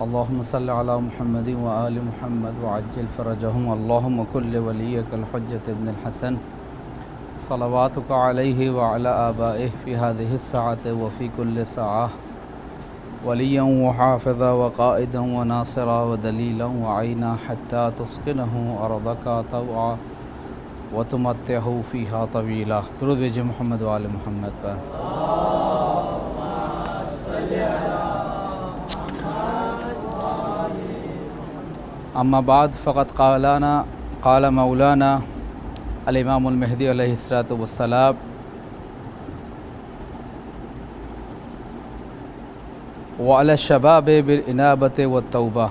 اللهم صل على محمد وآل محمد وعجل فرجهم اللهم كل وليك الحجة ابن الحسن صلواتك عليه وعلى آبائه في هذه الساعة وفي كل ساعة وليا وحافظا وقائدا وناصرا ودليلا وعينا حتى تسكنه أرضك طوعا وتمتعه فيها طويلا. درود بھیجیں محمد وآل محمد پر. اما بعد فقد قال مولانا الامام المہدی علیہ الصلوۃ والسلام وعلی الشباب بالانابۃ والتوبہ.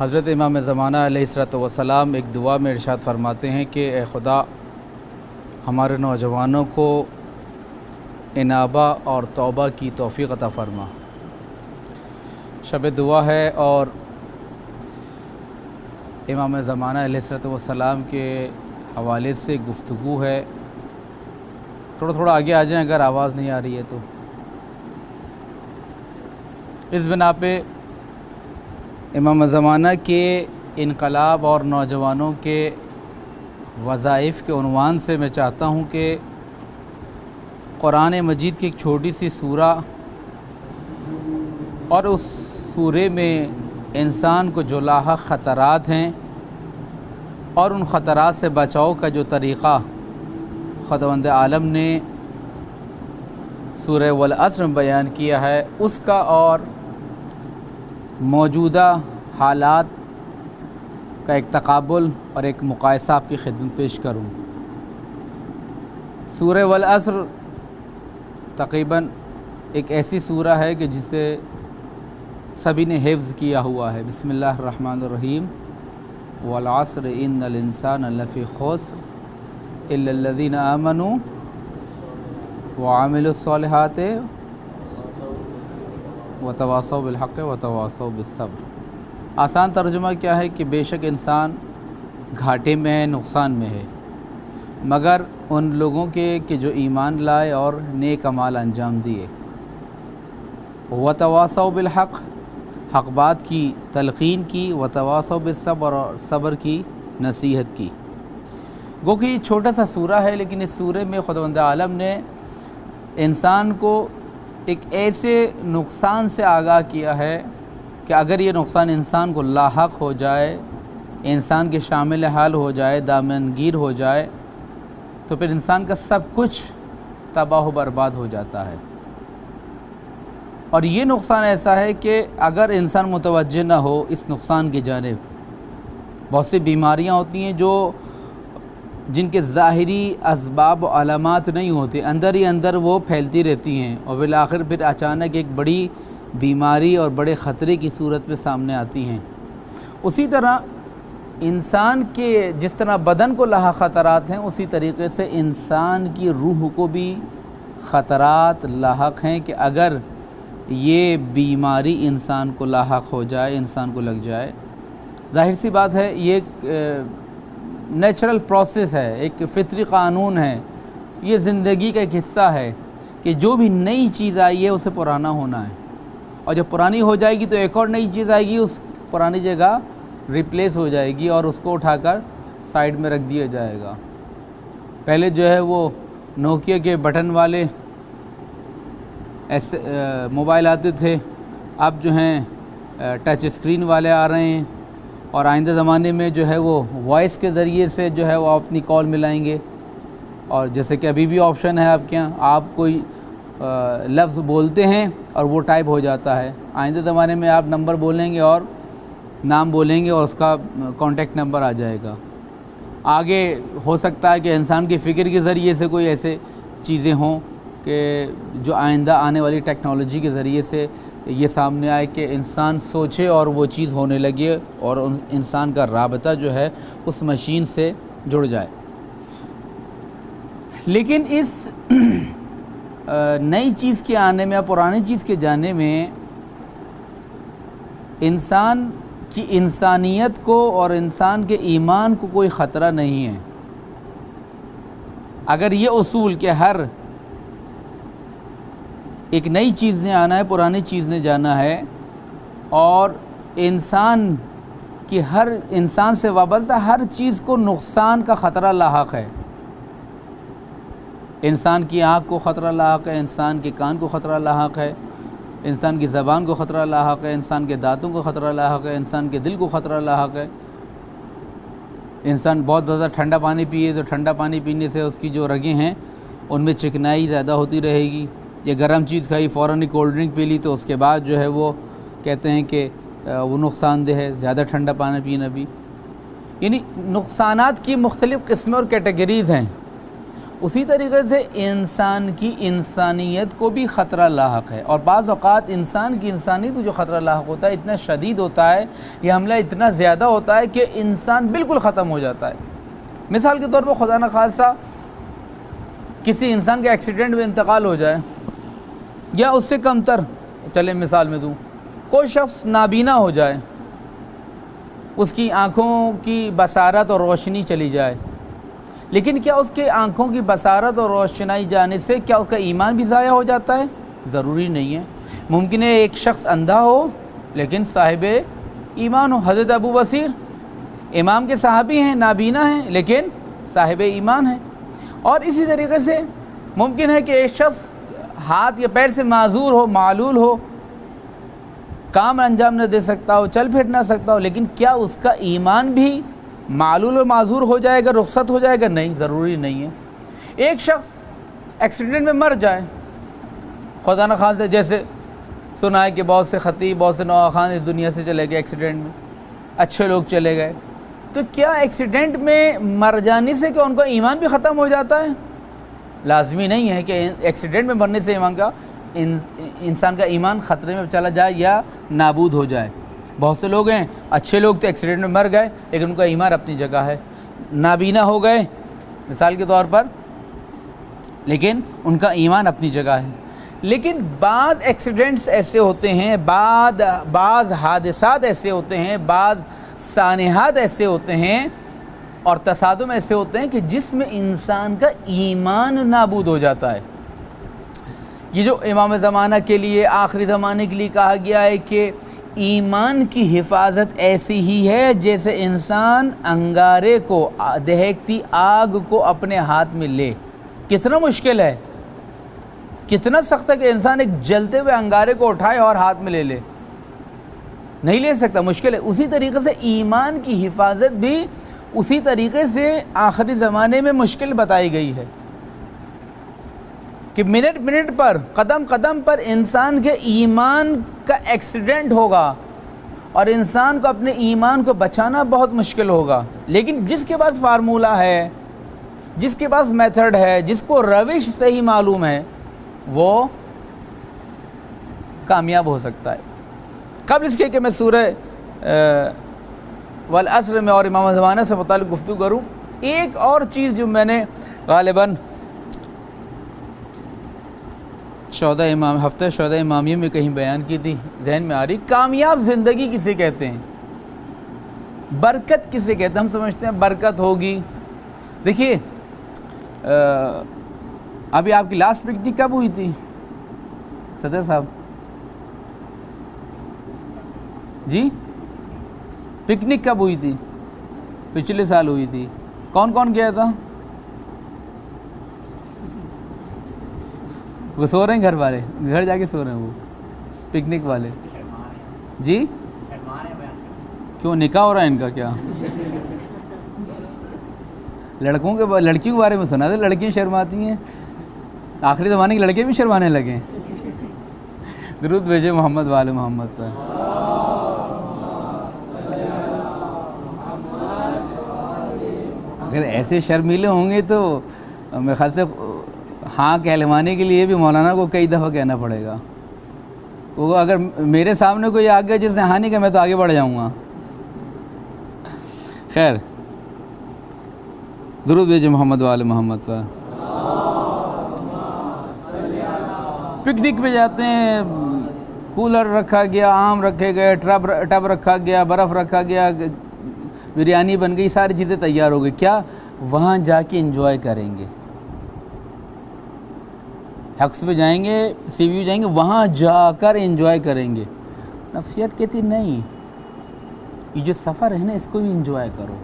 حضرت امام زمانہ علیہ الصلوۃ والسلام ایک دعا میں ارشاد فرماتے ہیں کہ اے خدا ہمارے نوجوانوں کو انابہ اور توبہ کی توفیق عطا فرما. شب دعا ہے اور امام زمانہ علیہ الصلوۃ والسلام کے حوالے سے گفتگو ہے. تھوڑا آگے آ جائیں اگر آواز نہیں آ رہی ہے تو. اس بنا پہ امام زمانہ کے انقلاب اور نوجوانوں کے وظائف کے عنوان سے میں چاہتا ہوں کہ قرآن مجید کی ایک چھوٹی سی سورہ اور اس سورے میں انسان کو جو لاحق خطرات ہیں اور ان خطرات سے بچاؤ کا جو طریقہ خداوند عالم نے سورہ والعصر میں بیان کیا ہے اس کا اور موجودہ حالات کا ایک تقابل اور ایک مقایسہ آپ کی خدمت پیش کروں. سورہ والعصر تقریباً ایک ایسی سورہ ہے کہ جسے سبھی نے حفظ کیا ہوا ہے. بسم اللہ الرحمن الرحیم. والعصر ان الانسان لفی خسر الا الذین آمنوا وعملوا الصالحات وتواصوا بالحق وتواصوا بالصبر. آسان ترجمہ کیا ہے کہ بے شک انسان گھاٹے میں ہے، نقصان میں ہے، مگر ان لوگوں کے کہ جو ایمان لائے اور نیک اعمال انجام دیے. وتواصوا بالحق، حق بات کی تلقین کی، وتواصوا بالصبر، اور صبر کی نصیحت کی. گو کہ یہ چھوٹا سا سورہ ہے لیکن اس سورے میں خداوند عالم نے انسان کو ایک ایسے نقصان سے آگاہ کیا ہے کہ اگر یہ نقصان انسان کو لاحق ہو جائے، انسان کے شامل حال ہو جائے، دامنگیر ہو جائے، تو پھر انسان کا سب کچھ تباہ و برباد ہو جاتا ہے. اور یہ نقصان ایسا ہے کہ اگر انسان متوجہ نہ ہو اس نقصان کی جانب، بہت سی بیماریاں ہوتی ہیں جن کے ظاہری اسباب و علامات نہیں ہوتے، اندر ہی اندر وہ پھیلتی رہتی ہیں اور بالآخر پھر اچانک ایک بڑی بیماری اور بڑے خطرے کی صورت میں سامنے آتی ہیں. اسی طرح انسان کے جس طرح بدن کو لاحق خطرات ہیں، اسی طریقے سے انسان کی روح کو بھی خطرات لاحق ہیں کہ اگر یہ بیماری انسان کو لاحق ہو جائے، انسان کو لگ جائے. ظاہر سی بات ہے یہ ایک نیچرل پروسیس ہے، ایک فطری قانون ہے، یہ زندگی کا ایک حصہ ہے کہ جو بھی نئی چیز آئی ہے اسے پرانا ہونا ہے، اور جب پرانی ہو جائے گی تو ایک اور نئی چیز آئے گی، اس پرانی جگہ ریپلیس ہو جائے گی اور اس کو اٹھا کر سائیڈ میں رکھ دیا جائے گا. پہلے جو ہے وہ نوکیا کے بٹن والے ایسے موبائل آتے تھے، اب جو ہیں ٹچ اسکرین والے آ رہے ہیں، اور آئندہ زمانے میں جو ہے وہ وائس کے ذریعے سے جو ہے وہ اپنی کال ملائیں گے. اور جیسے کہ ابھی بھی آپشن ہے آپ کے یہاں، آپ کوئی لفظ بولتے ہیں اور وہ ٹائپ ہو جاتا ہے. آئندہ زمانے میں آپ نمبر بولیں گے اور نام بولیں گے اور اس کا کانٹیکٹ نمبر آ جائے گا. آگے ہو سکتا ہے کہ انسان کی فکر کے ذریعے سے کوئی ایسے چیزیں ہوں کہ جو آئندہ آنے والی ٹیکنالوجی کے ذریعے سے یہ سامنے آئے کہ انسان سوچے اور وہ چیز ہونے لگے اور انسان کا رابطہ جو ہے اس مشین سے جڑ جائے. لیکن اس نئی چیز کے آنے میں یا پرانی چیز کے جانے میں انسان کی انسانیت کو اور انسان کے ایمان کو کوئی خطرہ نہیں ہے. اگر یہ اصول کہ ہر ایک نئی چیز نے آنا ہے، پرانی چیز نے جانا ہے، اور انسان کی ہر انسان سے وابستہ ہر چیز کو نقصان کا خطرہ لاحق ہے۔ انسان کی آنکھ کو خطرہ لاحق ہے، انسان کے کان کو خطرہ لاحق ہے، انسان کی زبان کو خطرہ لاحق ہے، انسان کے دانتوں کو خطرہ لاحق ہے، انسان کے دل کو خطرہ لاحق ہے۔ انسان بہت زیادہ ٹھنڈا پانی پیے تو ٹھنڈا پانی پینے سے اس کی جو رگیں ہیں ان میں چکنائی زیادہ ہوتی رہے گی، یا گرم چیز کھائی فوراً ہی کولڈ ڈرنک پی لی تو اس کے بعد جو ہے وہ کہتے ہیں کہ وہ نقصان دہ ہے، زیادہ ٹھنڈا پانی پینا بھی۔ یعنی نقصانات کی مختلف قسمیں اور کیٹیگریز ہیں۔ اسی طریقے سے انسان کی انسانیت کو بھی خطرہ لاحق ہے، اور بعض اوقات انسان کی انسانیت کو جو خطرہ لاحق ہوتا ہے اتنا شدید ہوتا ہے، یہ حملہ اتنا زیادہ ہوتا ہے کہ انسان بالکل ختم ہو جاتا ہے۔ مثال کے طور پر خدا نخواستہ کسی انسان کا ایکسیڈنٹ میں انتقال ہو جائے، یا اس سے کم تر چلے مثال میں دوں، کوئی شخص نابینا ہو جائے، اس کی آنکھوں کی بصارت اور روشنی چلی جائے، لیکن کیا اس کے آنکھوں کی بصارت اور روشنائی جانے سے کیا اس کا ایمان بھی ضائع ہو جاتا ہے؟ ضروری نہیں ہے۔ ممکن ہے ایک شخص اندھا ہو لیکن صاحب ایمان ہو۔ حضرت ابو بصیر امام کے صحابی ہیں، نابینا ہیں لیکن صاحب ایمان ہیں۔ اور اسی طریقے سے ممکن ہے کہ ایک شخص ہاتھ یا پیر سے معذور ہو، معلول ہو، کام انجام نہ دے سکتا ہو، چل پھر نہ سکتا ہو، لیکن کیا اس کا ایمان بھی معلول و معذور ہو جائے گا، رخصت ہو جائے گا؟ نہیں، ضروری نہیں ہے۔ ایک شخص ایکسیڈنٹ میں مر جائے، خدا نخواستہ، جیسے سنا ہے کہ بہت سے خطیب، بہت سے نواخوان اس دنیا سے چلے گئے ایکسیڈنٹ میں، اچھے لوگ چلے گئے، تو کیا ایکسیڈنٹ میں مر جانے سے کیا ان کا ایمان بھی ختم ہو جاتا ہے؟ لازمی نہیں ہے کہ ایکسیڈنٹ میں مرنے سے انسان کا ایمان خطرے میں چلا جائے یا نابود ہو جائے۔ بہت سے لوگ ہیں، اچھے لوگ تو ایکسیڈنٹ میں مر گئے لیکن ان کا ایمان اپنی جگہ ہے، نابینا ہو گئے مثال کے طور پر، لیکن ان کا ایمان اپنی جگہ ہے۔ لیکن بعض ایکسیڈنٹس ایسے ہوتے ہیں، بعض حادثات ایسے ہوتے ہیں، بعض سانحات ایسے ہوتے ہیں اور تصادم ایسے ہوتے ہیں کہ جس میں انسان کا ایمان نابود ہو جاتا ہے۔ یہ جو امام زمانہ کے لیے، آخری زمانے کے لیے کہا گیا ہے کہ ایمان کی حفاظت ایسی ہی ہے جیسے انسان انگارے کو، دہکتی آگ کو اپنے ہاتھ میں لے۔ کتنا مشکل ہے، کتنا سخت ہے کہ انسان ایک جلتے ہوئے انگارے کو اٹھائے اور ہاتھ میں لے لے، نہیں لے سکتا، مشکل ہے۔ اسی طریقے سے ایمان کی حفاظت بھی اسی طریقے سے آخری زمانے میں مشکل بتائی گئی ہے کہ منٹ منٹ پر، قدم قدم پر انسان کے ایمان کا ایکسیڈنٹ ہوگا اور انسان کو اپنے ایمان کو بچانا بہت مشکل ہوگا۔ لیکن جس کے پاس فارمولہ ہے، جس کے پاس میتھڈ ہے، جس کو روش صحیح معلوم ہے، وہ کامیاب ہو سکتا ہے۔ قبل اس کے کہ میں سورہ والعصر میں اور امام زمانہ سے متعلق گفتگو کروں، ایک اور چیز جو میں نے غالباً ہفتہ شہداء امامیہ میں کہیں بیان کی تھی، ذہن میں آ رہی، کامیاب زندگی کسے کہتے ہیں، برکت کسے کہتے ہیں؟ ہم سمجھتے ہیں برکت ہوگی۔ دیکھیے ابھی آپ کی لاسٹ پکنک کب ہوئی تھی صدر صاحب؟ جی پکنک کب ہوئی تھی؟ پچھلے سال ہوئی تھی۔ کون کون گیا تھا؟ وہ سو رہے ہیں گھر والے، گھر جا کے سو رہے ہیں وہ پکنک والے؟ جی کیوں نکاح ہو رہا ہے ان کا کیا؟ لڑکیوں کے بارے میں سنا تھا لڑکیاں شرماتی ہیں، آخری زمانے کے لڑکے بھی شرمانے لگے ہیں۔ درود بھیجے محمد والے محمد پر۔ اگر ایسے شرمیلے ہوں گے تو میرے خیال سے ہاں کہلوانے کے لیے بھی مولانا کو کئی دفعہ کہنا پڑے گا۔ وہ اگر میرے سامنے کوئی آ گیا جس نے ہاں نہیں کہا، میں تو آگے بڑھ جاؤں گا۔ خیر، درود بھیجے محمد والے محمد پر۔ پکنک پہ جاتے ہیں، کولر رکھا گیا، آم رکھے گئے، ٹب رکھا گیا، برف رکھا گیا، بریانی بن گئی، ساری چیزیں تیار ہو گئی۔ کیا وہاں جا کے انجوائے کریں گے؟ حقس پہ جائیں گے، سی ویو جائیں گے، وہاں جا کر انجوائے کریں گے۔ نفسیات کہتی نہیں، یہ جو سفر ہے نا اس کو بھی انجوائے کرو۔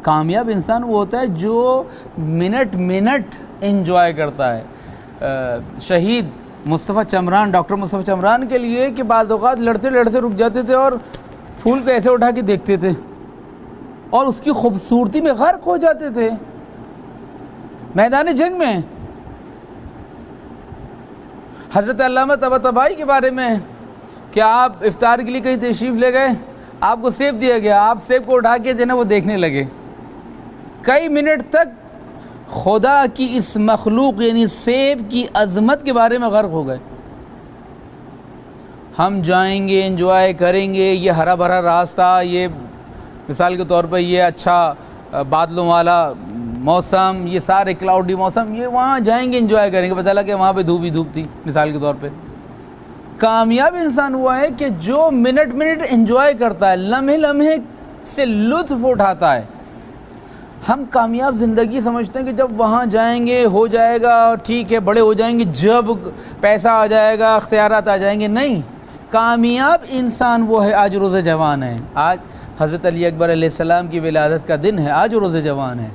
کامیاب انسان وہ ہوتا ہے جو منٹ منٹ انجوائے کرتا ہے۔ شہید مصطفیٰ چمران، ڈاکٹر مصطفیٰ چمران کے لیے کہ بعض اوقات لڑتے لڑتے رک جاتے تھے اور پھول کو ایسے اٹھا کے دیکھتے تھے اور اس کی خوبصورتی میں غرق ہو جاتے تھے میدان جنگ میں۔ حضرت علامہ طباطبائی کے بارے میں کہ آپ افطار کے لیے کہیں تشریف لے گئے، آپ کو سیب دیا گیا، آپ سیب کو اٹھا کے جو ہے نا وہ دیکھنے لگے، کئی منٹ تک خدا کی اس مخلوق یعنی سیب کی عظمت کے بارے میں غرق ہو گئے۔ ہم جائیں گے، انجوائے کریں گے، یہ ہرا بھرا راستہ، یہ مثال کے طور پر یہ اچھا بادلوں والا موسم، یہ سارے کلاؤڈی موسم، یہ وہاں جائیں گے انجوائے کریں گے، پتہ لگا کہ وہاں پہ دھوپ ہی دھوپ تھی مثال کے طور پہ۔ کامیاب انسان ہوا ہے کہ جو منٹ منٹ انجوائے کرتا ہے، لمحے لمحے سے لطف اٹھاتا ہے۔ ہم کامیاب زندگی سمجھتے ہیں کہ جب وہاں جائیں گے ہو جائے گا، ٹھیک ہے بڑے ہو جائیں گے، جب پیسہ آ جائے گا، اختیارات آ جائیں گے، نہیں۔ کامیاب انسان وہ ہے، آج روز جوان ہے، آج حضرت علی اکبر علیہ السلام کی ولادت کا دن ہے، آج روز جوان ہے۔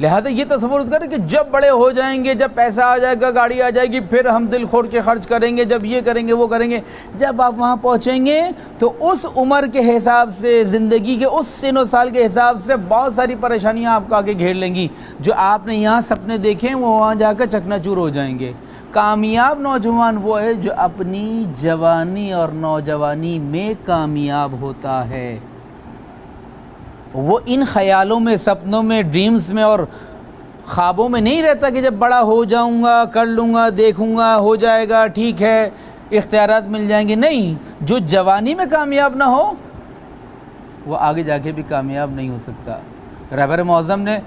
لہذا یہ تصور کریں کہ جب بڑے ہو جائیں گے، جب پیسہ آ جائے گا، گاڑی آ جائے گی، پھر ہم دل کھول کے خرچ کریں گے، جب یہ کریں گے وہ کریں گے۔ جب آپ وہاں پہنچیں گے تو اس عمر کے حساب سے، زندگی کے اس سن و سال کے حساب سے بہت ساری پریشانیاں آپ کو آگے گھیر لیں گی۔ جو آپ نے یہاں سپنے دیکھے وہ وہاں جا کر چکنا چور ہو جائیں گے۔ کامیاب نوجوان وہ ہے جو اپنی جوانی اور نوجوانی میں کامیاب ہوتا ہے۔ وہ ان خیالوں میں، سپنوں میں، ڈریمز میں اور خوابوں میں نہیں رہتا کہ جب بڑا ہو جاؤں گا، کر لوں گا، دیکھوں گا، ہو جائے گا، ٹھیک ہے اختیارات مل جائیں گے، نہیں۔ جو جوانی میں کامیاب نہ ہو وہ آگے جا کے بھی کامیاب نہیں ہو سکتا۔ رہبر معظم نے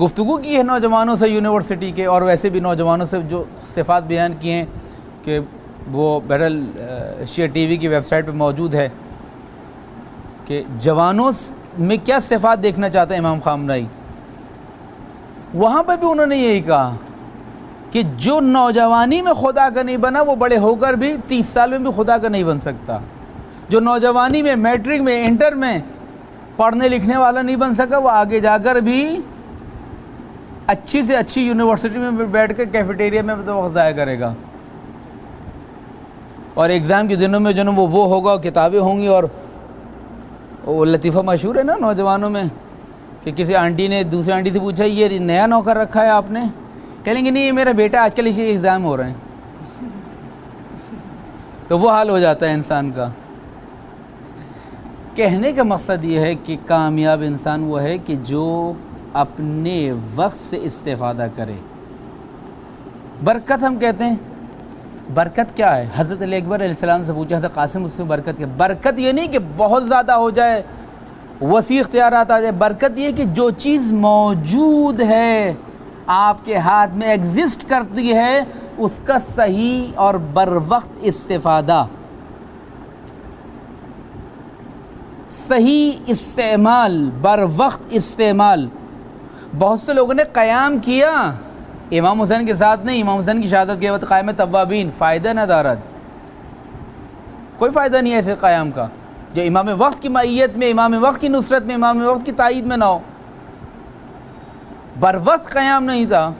گفتگو کی ہے نوجوانوں سے یونیورسٹی کے، اور ویسے بھی نوجوانوں سے جو صفات بیان کیے ہیں کہ وہ بہرحال شیعہ ٹی وی کی ویب سائٹ پہ موجود ہے کہ جوانوں میں کیا صفات دیکھنا چاہتا ہے امام خامنہئی۔ وہاں پہ بھی انہوں نے یہی کہا کہ جو نوجوانی میں خدا کا نہیں بنا وہ بڑے ہو کر بھی 30 سال میں بھی خدا کا نہیں بن سکتا۔ جو نوجوانی میں، میٹرک میں، انٹر میں پڑھنے لکھنے والا نہیں بن سکا، وہ آگے جا کر بھی اچھی سے اچھی یونیورسٹی میں بیٹھ کے کیفیٹیریا میں تو وقت ضائع کرے گا، اور ایگزام کے دنوں میں جو نا وہ ہوگا، کتابیں ہوں گی۔ اور وہ لطیفہ مشہور ہے نا نوجوانوں میں کہ کسی آنٹی نے دوسری آنٹی سے پوچھا یہ نیا نوکر رکھا ہے آپ نے؟ کہیں گے نہیں یہ میرا بیٹا، آج کل اسی ایگزام ہو رہے ہیں۔ تو وہ حال ہو جاتا ہے انسان کا۔ کہنے کا مقصد یہ ہے کہ کامیاب انسان وہ ہے کہ جو اپنے وقت سے استفادہ کرے۔ برکت ہم کہتے ہیں، برکت کیا ہے؟ حضرت علی اکبر علیہ السلام سے پوچھا حضرت قاسم اس میں برکت کیا؟ برکت یہ نہیں کہ بہت زیادہ ہو جائے، وسیع اختیارات آ جائے۔ برکت یہ کہ جو چیز موجود ہے، آپ کے ہاتھ میں ایگزسٹ کرتی ہے، اس کا صحیح اور بر وقت استفادہ، صحیح استعمال، بر وقت استعمال۔ بہت سے لوگوں نے قیام کیا، امام حسین کے ساتھ نہیں، امام حسین کی شہادت کے وقت قائم توابین، فائدہ نہ دارد، کوئی فائدہ نہیں ہے ایسے قیام کا جو امام وقت کی معیت میں، امام وقت کی نصرت میں، امام وقت کی تائید میں نہ ہو۔ بر وقت قیام نہیں تھا،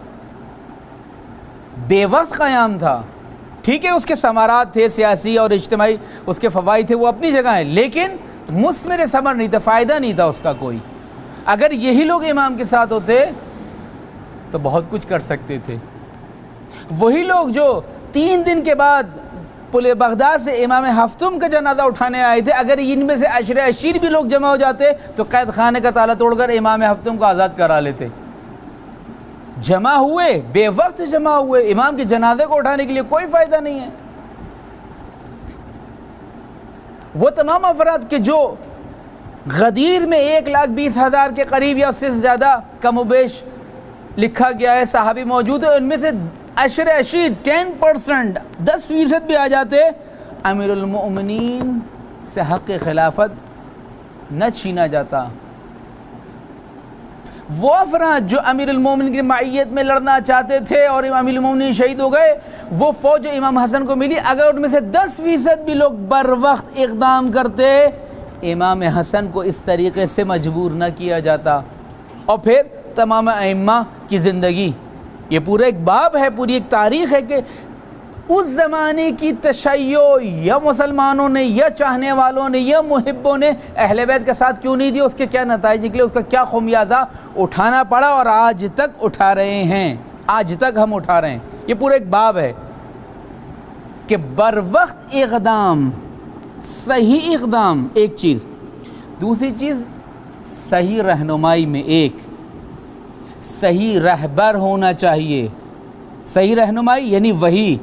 بے وقت قیام تھا۔ ٹھیک ہے اس کے ثمرات تھے سیاسی اور اجتماعی، اس کے فوائد تھے، وہ اپنی جگہ ہیں، لیکن مثمر ثمر نہیں تھا، فائدہ نہیں تھا اس کا کوئی۔ اگر یہی لوگ امام کے ساتھ ہوتے تو بہت کچھ کر سکتے تھے۔ وہی لوگ جو 3 دن کے بعد پل بغداد سے امام ہفتم کا جنازہ اٹھانے آئے تھے، اگر ان میں سے عشر عشیر بھی لوگ جمع ہو جاتے تو قید خانے کا تالا توڑ کر امام ہفتم کو آزاد کرا لیتے۔ جمع ہوئے، بے وقت جمع ہوئے، امام کے جنازے کو اٹھانے کے لیے کوئی فائدہ نہیں ہے۔ وہ تمام افراد کے جو غدیر میں 1,20,000 کے قریب یا اس سے زیادہ کم و بیش لکھا گیا ہے صحابی موجود ہے، ان میں سے عشر عشیر 10% 10% بھی آ جاتے، امیر المؤمنین سے حق خلافت نہ چھینا جاتا۔ وہ افراد جو امیر المومنین کی معیت میں لڑنا چاہتے تھے اور امیر المومنین شہید ہو گئے، وہ فوج جو امام حسن کو ملی، اگر ان میں سے 10% بھی لوگ بر وقت اقدام کرتے، امام حسن کو اس طریقے سے مجبور نہ کیا جاتا۔ اور پھر تمام ائمہ کی زندگی، یہ پورا ایک باب ہے، پوری ایک تاریخ ہے کہ اس زمانے کی تشیع یا مسلمانوں نے یا چاہنے والوں نے یا محبوں نے اہل بیت کے ساتھ کیوں نہیں دیا، اس کے کیا نتائج نکلے، اس کا کیا خمیازہ اٹھانا پڑا، اور آج تک اٹھا رہے ہیں، آج تک ہم اٹھا رہے ہیں۔ یہ پورا ایک باب ہے کہ بر وقت اقدام، صحیح اقدام ایک چیز، دوسری چیز صحیح رہنمائی میں ایک صحیح رہبر ہونا چاہیے، صحیح رہنمائی یعنی وہی،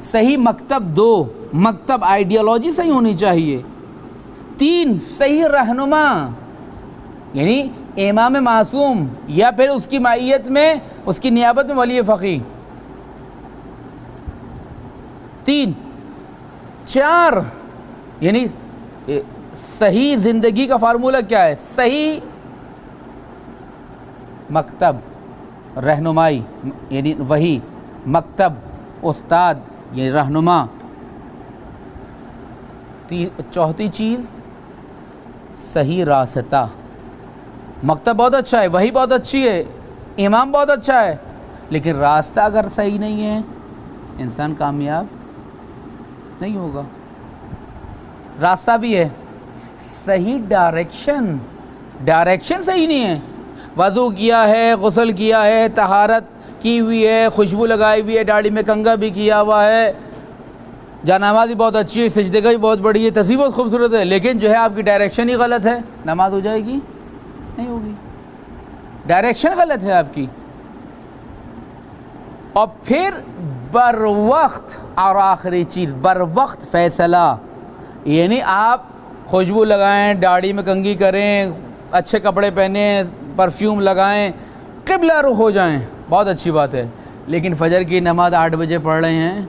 صحیح مکتب دو، مکتب آئیڈیالوجی صحیح ہونی چاہیے، تین صحیح رہنما یعنی امام معصوم یا پھر اس کی معیت میں اس کی نیابت میں ولی فقیہ، تین، چار یعنی صحیح زندگی کا فارمولہ کیا ہے، صحیح مکتب رہنمائی یعنی وہی، مکتب استاد یعنی رہنما، چوتھی چیز صحیح راستہ، مکتب بہت اچھا ہے، وہی بہت اچھی ہے، امام بہت اچھا ہے، لیکن راستہ اگر صحیح نہیں ہے انسان کامیاب نہیں ہوگا۔ راستہ بھی ہے، صحیح ڈائریکشن صحیح نہیں ہے، وضو کیا ہے، غسل کیا ہے، طہارت کی ہوئی ہے، خوشبو لگائی ہوئی ہے، داڑھی میں کنگھا بھی کیا ہوا ہے، جانماز بھی بہت اچھی ہے، سجدے کا بھی بہت بڑی ہے، تصویر بہت خوبصورت ہے، لیکن جو ہے آپ کی ڈائریکشن ہی غلط ہے، نماز ہو جائے گی؟ نہیں ہوگی، ڈائریکشن غلط ہے آپ کی۔ اور پھر بر وقت، اور آخری چیز بر وقت فیصلہ، یعنی آپ خوشبو لگائیں، داڑھی میں کنگھی کریں، اچھے کپڑے پہنیں، پرفیوم لگائیں، قبلہ رخ ہو جائیں، بہت اچھی بات ہے، لیکن فجر کی نماز 8 بجے پڑھ رہے ہیں،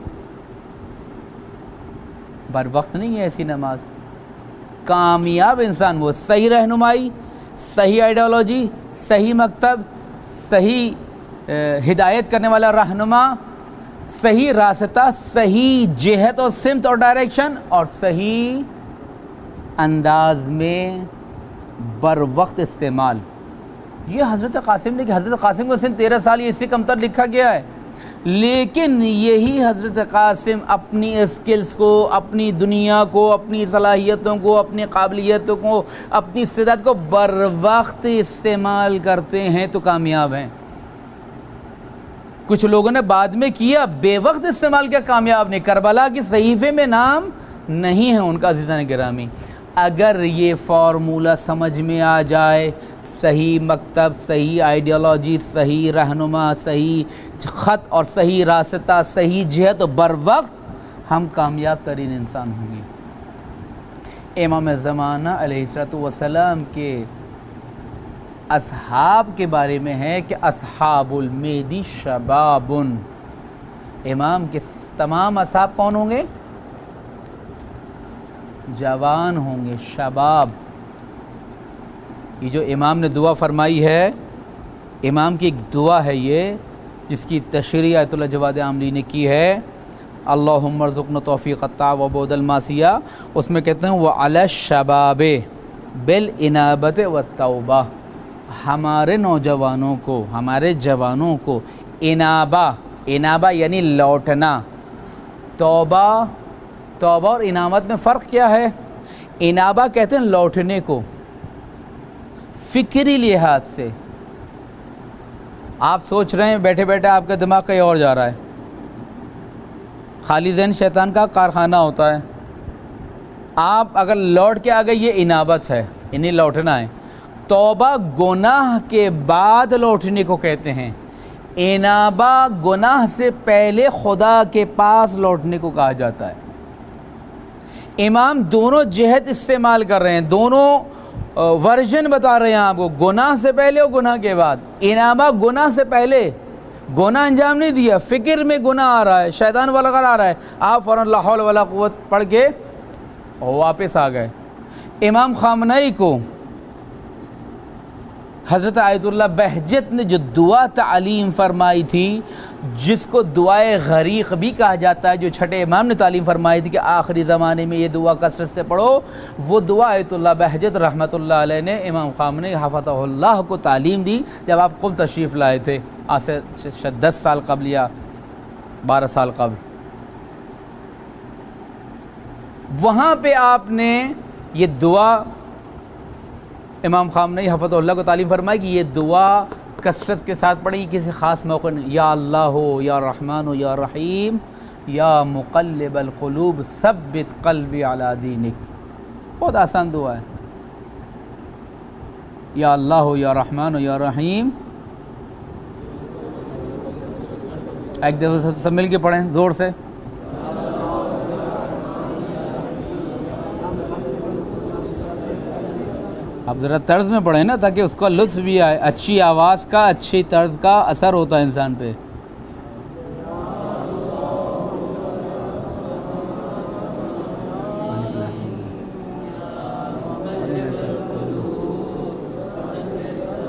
بر وقت نہیں ہے ایسی نماز۔ کامیاب انسان وہ صحیح رہنمائی، صحیح آئیڈیالوجی، صحیح مکتب، صحیح ہدایت کرنے والا رہنما، صحیح راستہ، صحیح جہت اور سمت اور ڈائریکشن، اور صحیح انداز میں بر وقت استعمال۔ یہ حضرت قاسم نے کہ حضرت قاسم کو سن 13 سال اس سے کمتر لکھا گیا ہے، لیکن یہی حضرت قاسم اپنی اسکلز کو، اپنی دنیا کو، اپنی صلاحیتوں کو، اپنی قابلیتوں کو، اپنی استعداد کو بر وقت استعمال کرتے ہیں تو کامیاب ہیں۔ کچھ لوگوں نے بعد میں کیا، بے وقت استعمال کیا، کامیاب نہیں۔ کربلا کی صحیفے میں نام نہیں ہے ان کا عزیزان گرامی۔ اگر یہ فارمولہ سمجھ میں آ جائے، صحیح مکتب، صحیح آئیڈیالوجی، صحیح رہنما، صحیح خط اور صحیح راستہ، صحیح جہت، بر وقت، ہم کامیاب ترین انسان ہوں گے۔ امام زمانہ علیہ السلام کے اصحاب کے بارے میں ہے کہ اصحاب المیدی شباب، امام کے تمام اصحاب کون ہوں گے؟ جوان ہوں گے، شباب۔ یہ جو امام نے دعا فرمائی ہے، امام کی ایک دعا ہے یہ، جس کی تشریح آیت اللہ جواد عاملی نے کی ہے، اللہم ارزقنا توفیق الطاعہ وبعد المعصیہ، اس میں کہتے ہیں وعلی الشباب بالانابۃ والتوبہ، ہمارے نوجوانوں کو، ہمارے جوانوں کو انابہ یعنی لوٹنا، توبہ اور انابت میں فرق کیا ہے؟ انابہ کہتے ہیں لوٹنے کو، فکری لحاظ سے آپ سوچ رہے ہیں بیٹھے بیٹھے آپ کا دماغ کہیں اور جا رہا ہے، خالی ذہن شیطان کا کارخانہ ہوتا ہے، آپ اگر لوٹ کے آ گئے یہ انابت ہے، یعنی لوٹنا ہے۔ توبہ گناہ کے بعد لوٹنے کو کہتے ہیں، انابہ گناہ سے پہلے خدا کے پاس لوٹنے کو کہا جاتا ہے۔ امام دونوں جہت استعمال کر رہے ہیں، دونوں ورژن بتا رہے ہیں آپ کو، گناہ سے پہلے اور گناہ کے بعد۔ انابہ گناہ سے پہلے، گناہ انجام نہیں دیا، فکر میں گناہ آ رہا ہے، شیطان والا کر آ رہا ہے، آپ فوراً لا حول ولا قوت پڑھ کے واپس آ گئے۔ امام خامنئی کو حضرت آیت اللہ بہجت نے جو دعا تعلیم فرمائی تھی، جس کو دعائے غریق بھی کہا جاتا ہے، جو چھٹے امام نے تعلیم فرمائی تھی کہ آخری زمانے میں یہ دعا کثرت سے پڑھو، وہ دعا آیت اللہ بہجت رحمۃ اللہ علیہ نے امام خامنہ حفظہ اللہ کو تعلیم دی جب آپ قم تشریف لائے تھے آج سے 10 سال قبل یا 12 سال قبل۔ وہاں پہ آپ نے یہ دعا امام خامنہ حفظہ اللہ کو تعلیم فرمائی کہ یہ دعا کثرت کے ساتھ پڑھی، کسی خاص موقع نہیں۔ یا اللہ ہو یا رحمان ہو یا رحیم یا مقلب القلوب ثبت قلبی علی دینک، بہت آسان دعا ہے۔ یا اللہ ہو یا رحمان ہو یا رحیم، ایک دفعہ سب مل کے پڑھیں زور سے۔ آپ ذرا طرز میں پڑھیں نا تاکہ اس کا لطف بھی آئے، اچھی آواز کا، اچھی طرز کا اثر ہوتا ہے انسان پہ۔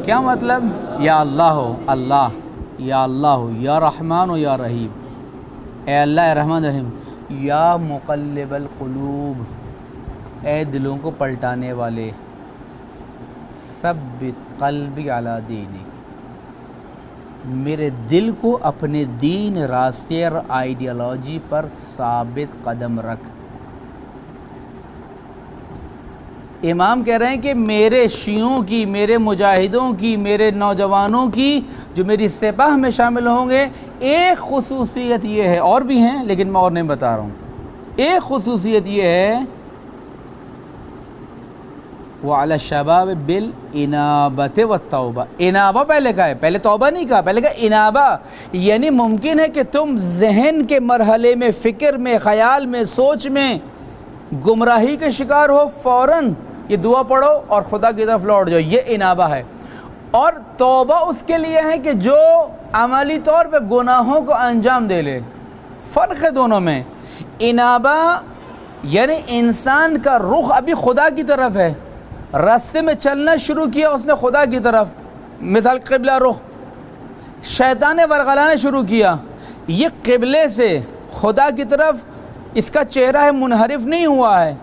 کیا مطلب؟ یا اللہ ہو اللہ، یا اللہ ہو یا رحمان ہو یا رحیم، اے اللہ اے رحمان رحیم، یا مقلب القلوب، اے دلوں کو پلٹانے والے، ثبت قلبی علی دینک، میرے دل کو اپنے دین، راستے اور آئیڈیالوجی پر ثابت قدم رکھ۔ امام کہہ رہے ہیں کہ میرے شیعوں کی، میرے مجاہدوں کی، میرے نوجوانوں کی جو میری سپاہ میں شامل ہوں گے، ایک خصوصیت یہ ہے، اور بھی ہیں لیکن میں اور نہیں بتا رہا ہوں، ایک خصوصیت یہ ہے وَعَلَى الشَّبَابِ بِالْإِنَابَةِ وَالتَّوْبَةِ، انابہ پہلے کہا ہے، پہلے توبہ نہیں کہا، پہلے کہا انابہ، یعنی ممکن ہے کہ تم ذہن کے مرحلے میں، فکر میں، خیال میں، سوچ میں گمراہی کے شکار ہو، فوراً یہ دعا پڑھو اور خدا کی طرف لوٹ جاؤ، یہ انابہ ہے۔ اور توبہ اس کے لیے ہے کہ جو عملی طور پہ گناہوں کو انجام دے لے، فرق ہے دونوں میں۔ انابہ یعنی انسان کا رخ ابھی خدا کی طرف ہے، راستے میں چلنا شروع کیا اس نے خدا کی طرف، مثال قبلہ رخ، شیطان نے ورغلانا شروع کیا، یہ قبلے سے خدا کی طرف اس کا چہرہ ہے منحرف نہیں ہوا ہے۔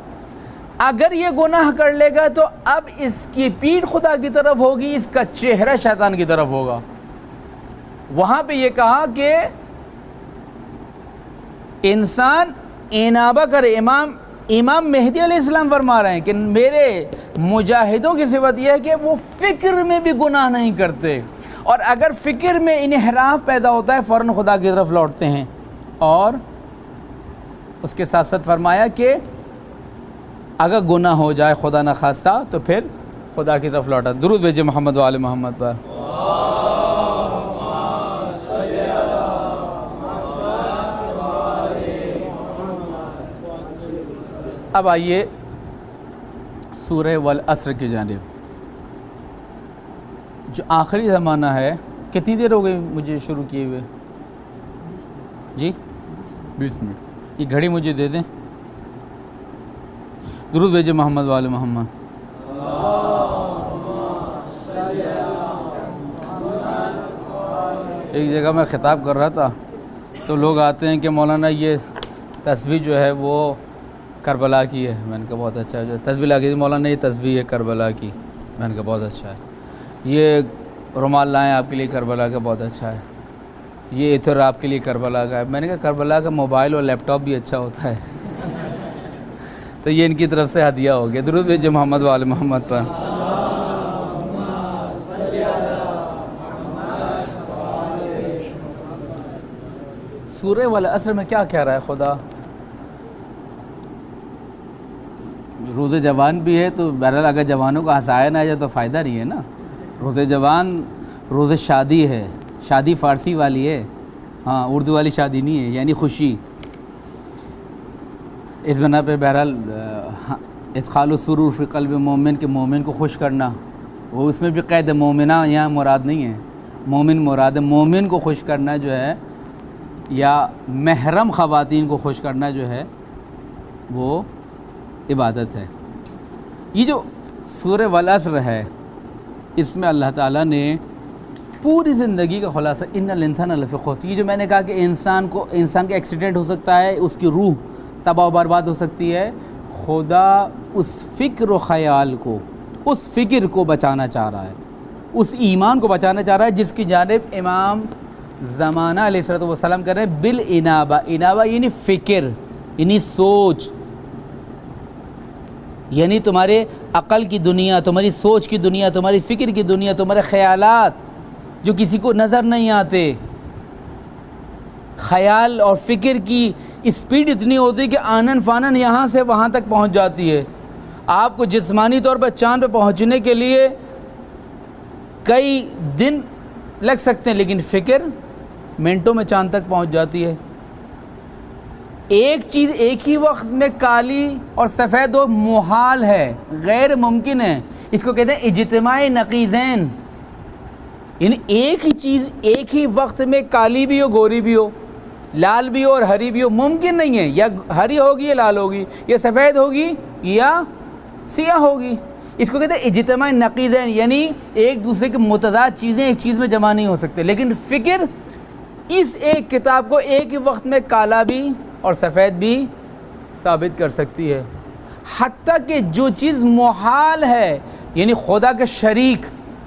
اگر یہ گناہ کر لے گا تو اب اس کی پیٹھ خدا کی طرف ہوگی، اس کا چہرہ شیطان کی طرف ہوگا۔ وہاں پہ یہ کہا کہ انسان انابہ کرے۔ امام مہدی علیہ السلام فرما رہے ہیں کہ میرے مجاہدوں کی صفت یہ ہے کہ وہ فکر میں بھی گناہ نہیں کرتے، اور اگر فکر میں انحراف پیدا ہوتا ہے فوراً خدا کی طرف لوٹتے ہیں۔ اور اس کے ساتھ ساتھ فرمایا کہ اگر گناہ ہو جائے خدا نہ خواستہ تو پھر خدا کی طرف لوٹا۔ درود بھیجے محمد و آل محمد پر۔ اب آئیے سورہ والعصر کی جانب، جو آخری زمانہ ہے۔ کتنی دیر ہو گئی مجھے شروع کیے ہوئے؟ جی 20 منٹ۔ یہ گھڑی مجھے دے دیں۔ درود بھیجے محمد و آل محمد۔ ایک جگہ میں خطاب کر رہا تھا تو لوگ آتے ہیں کہ مولانا یہ تسبیح جو ہے وہ کربلا کی ہے۔ میں نے کہا بہت اچھا ہے۔ تسبیح لگی تھی، مولانا یہ تسبیح ہے کربلا کی۔ میں نے کہا بہت اچھا ہے۔ یہ رومال لائیں آپ کے لیے کربلا کا، بہت اچھا ہے۔ یہ عطر آپ کے لیے کربلا کا ہے۔ میں نے کہا کربلا کا موبائل اور لیپ ٹاپ بھی اچھا ہوتا ہے۔ تو یہ ان کی طرف سے ہدیہ ہو گیا۔ درود بھیجے محمد و آل محمد پر۔ سورہ والعصر میں کیا کہہ رہا ہے خدا؟ روز جوان بھی ہے تو بہرحال اگر جوانوں کو ہنسایا نہ جائے تو فائدہ نہیں ہے نا۔ روز جوان روز شادی ہے، شادی فارسی والی ہے، ہاں اردو والی شادی نہیں ہے، یعنی خوشی۔ اس بنا پہ بہرحال ادخال السرور فی قلب مومن کے مومن کو خوش کرنا، وہ اس میں بھی قید مومنہ یہاں مراد نہیں ہے، مومن مراد ہے۔ مومن کو خوش کرنا جو ہے یا محرم خواتین کو خوش کرنا جو ہے وہ عبادت ہے۔ یہ جو سورہ والعصر ہے اس میں اللہ تعالیٰ نے پوری زندگی کا خلاصہ ان الانسان لفی خسر، یہ جو میں نے کہا کہ انسان کا ایکسیڈنٹ ہو سکتا ہے، اس کی روح تباہ و برباد ہو سکتی ہے، خدا اس فکر و خیال کو، اس فکر کو بچانا چاہ رہا ہے، اس ایمان کو بچانا چاہ رہا ہے جس کی جانب امام زمانہ علیہ الصلوۃ والسلام کر رہے ہیں بالانابہ۔ انابہ یعنی فکر، یعنی سوچ، یعنی تمہارے عقل کی دنیا، تمہاری سوچ کی دنیا، تمہاری فکر کی دنیا، تمہارے خیالات جو کسی کو نظر نہیں آتے۔ خیال اور فکر کی اسپیڈ اتنی ہوتی ہے کہ آنن فانن یہاں سے وہاں تک پہنچ جاتی ہے۔ آپ کو جسمانی طور پر چاند پہ پہنچنے کے لیے کئی دن لگ سکتے ہیں، لیکن فکر منٹوں میں چاند تک پہنچ جاتی ہے۔ ایک چیز ایک ہی وقت میں کالی اور سفید ہو محال ہے، غیر ممکن ہے۔ اس کو کہتے ہیں اجتماع نقیضین، یعنی ایک ہی چیز ایک ہی وقت میں کالی بھی ہو، گوری بھی ہو، لال بھی ہو اور ہری بھی ہو، ممکن نہیں ہے۔ یا ہری ہوگی یا لال ہوگی، یا سفید ہوگی یا سیاہ ہوگی۔ اس کو کہتے ہیں اجتماع نقیضین، یعنی ایک دوسرے کے متضاد چیزیں ایک چیز میں جمع نہیں ہو سکتے۔ لیکن فکر اس ایک کتاب کو ایک ہی وقت میں کالا بھی اور سفید بھی ثابت کر سکتی ہے۔ حتیٰ کہ جو چیز محال ہے، یعنی خدا کا شریک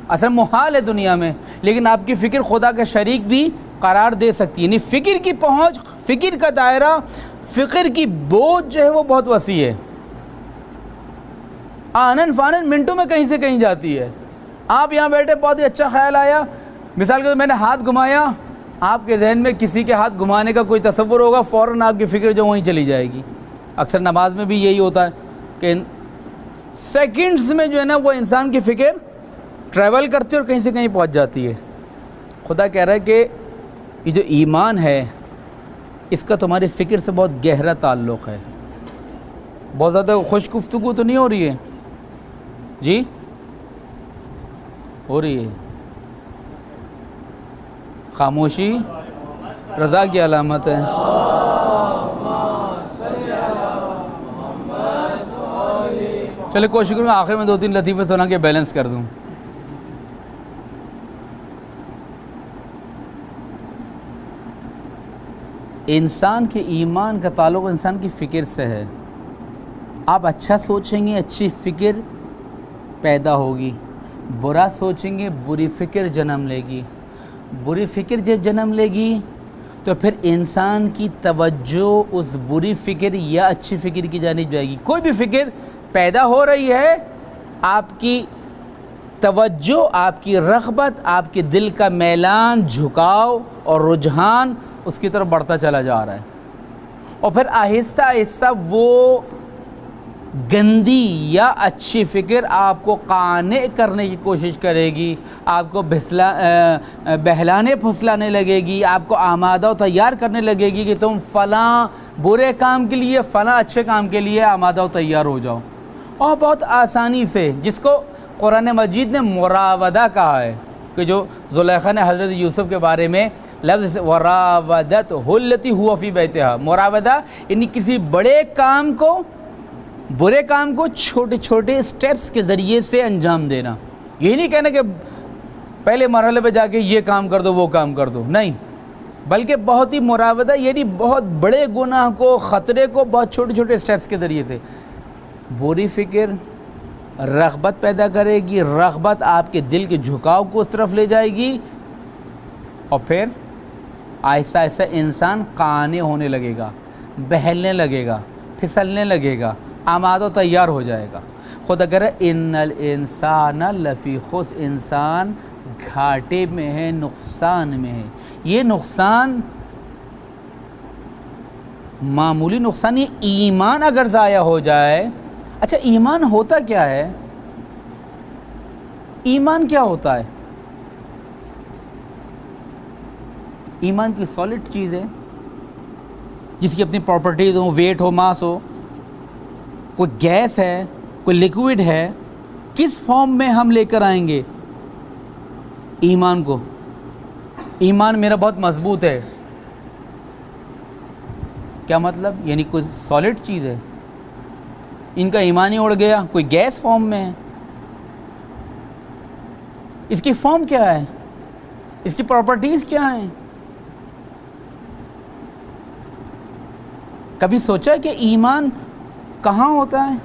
اصلا محال ہے دنیا میں، لیکن آپ کی فکر خدا کا شریک بھی قرار دے سکتی ہے۔ یعنی فکر کی پہنچ، فکر کا دائرہ، فکر کی بوجھ جو ہے وہ بہت وسیع ہے، آنن فانن منٹوں میں کہیں سے کہیں جاتی ہے۔ آپ یہاں بیٹھے، بہت ہی اچھا خیال آیا، مثال کے طور میں نے ہاتھ گھمایا، آپ کے ذہن میں کسی کے ہاتھ گھمانے کا کوئی تصور ہوگا، فوراً آپ کی فکر جو وہیں چلی جائے گی۔ اکثر نماز میں بھی یہی ہوتا ہے کہ سیکنڈز میں جو ہے نا وہ انسان کی فکر ٹریول کرتی ہے اور کہیں سے کہیں پہنچ جاتی ہے۔ خدا کہہ رہا ہے کہ یہ جو ایمان ہے اس کا تمہاری فکر سے بہت گہرا تعلق ہے۔ بہت زیادہ خوش گفتگو تو نہیں ہو رہی ہے جی؟ ہو رہی ہے؟ خاموشی رضا کی علامت ہے۔ چلے کوشش کروں آخر میں 2-3 لطیفے سنا کے بیلنس کر دوں۔ انسان کے ایمان کا تعلق انسان کی فکر سے ہے۔ آپ اچھا سوچیں گے، اچھی فکر پیدا ہوگی، برا سوچیں گے، بری فکر جنم لے گی، بری فکر جب جنم لے گی تو پھر انسان کی توجہ اس بری فکر یا اچھی فکر کی جانب جائے گی۔ کوئی بھی فکر پیدا ہو رہی ہے، آپ کی توجہ، آپ کی رغبت، آپ کے دل کا میلان، جھکاؤ اور رجحان اس کی طرف بڑھتا چلا جا رہا ہے، اور پھر آہستہ آہستہ وہ گندی یا اچھی فکر آپ کو قانع کرنے کی کوشش کرے گی، آپ کو بہلانے پھسلانے لگے گی، آپ کو آمادہ و تیار کرنے لگے گی کہ تم فلاں برے کام کے لیے، فلاں اچھے کام کے لیے آمادہ و تیار ہو جاؤ۔ اور بہت آسانی سے، جس کو قرآن مجید نے مراودہ کہا ہے، کہ جو زلیخا نے حضرت یوسف کے بارے میں لفظ وراودتہ التی ہوا فی بیتہا، مراودہ یعنی کسی برے کام کو چھوٹے چھوٹے سٹیپس کے ذریعے سے انجام دینا۔ یہ نہیں کہنا کہ پہلے مرحلے پہ جا کے یہ کام کر دو وہ کام کر دو، نہیں، بلکہ بہت ہی مراودہ یعنی بہت بڑے گناہ کو، خطرے کو بہت چھوٹے چھوٹے سٹیپس کے ذریعے سے۔ بری فکر رغبت پیدا کرے گی، رغبت آپ کے دل کے جھکاؤ کو اس طرف لے جائے گی، اور پھر آہستہ آہستہ انسان قانع ہونے لگے گا، بہلنے لگے گا، پھسلنے لگے گا، آمادہ و تیار ہو جائے گا۔ خدا کہہ رہا ہے ان الانسان لفی خسر، انسان گھاٹے میں ہے، نقصان میں ہے۔ یہ نقصان معمولی نقصان، یہ ایمان اگر ضائع ہو جائے۔ اچھا ایمان ہوتا کیا ہے؟ ایمان کیا ہوتا ہے؟ ایمان کی سالڈ چیز ہے جس کی اپنی پراپرٹیز ہوں، ویٹ ہو، ماس ہو، کوئی گیس ہے، کوئی لیکوڈ ہے، کس فارم میں ہم لے کر آئیں گے ایمان کو؟ ایمان میرا بہت مضبوط ہے، کیا مطلب؟ یعنی کوئی سالڈ چیز ہے، ان کا ایمان ہی اڑ گیا، کوئی گیس فارم میں ہے۔ اس کی فارم کیا ہے، اس کی پراپرٹیز کیا ہیں؟ کبھی سوچا کہ ایمان کہاں ہوتا ہے؟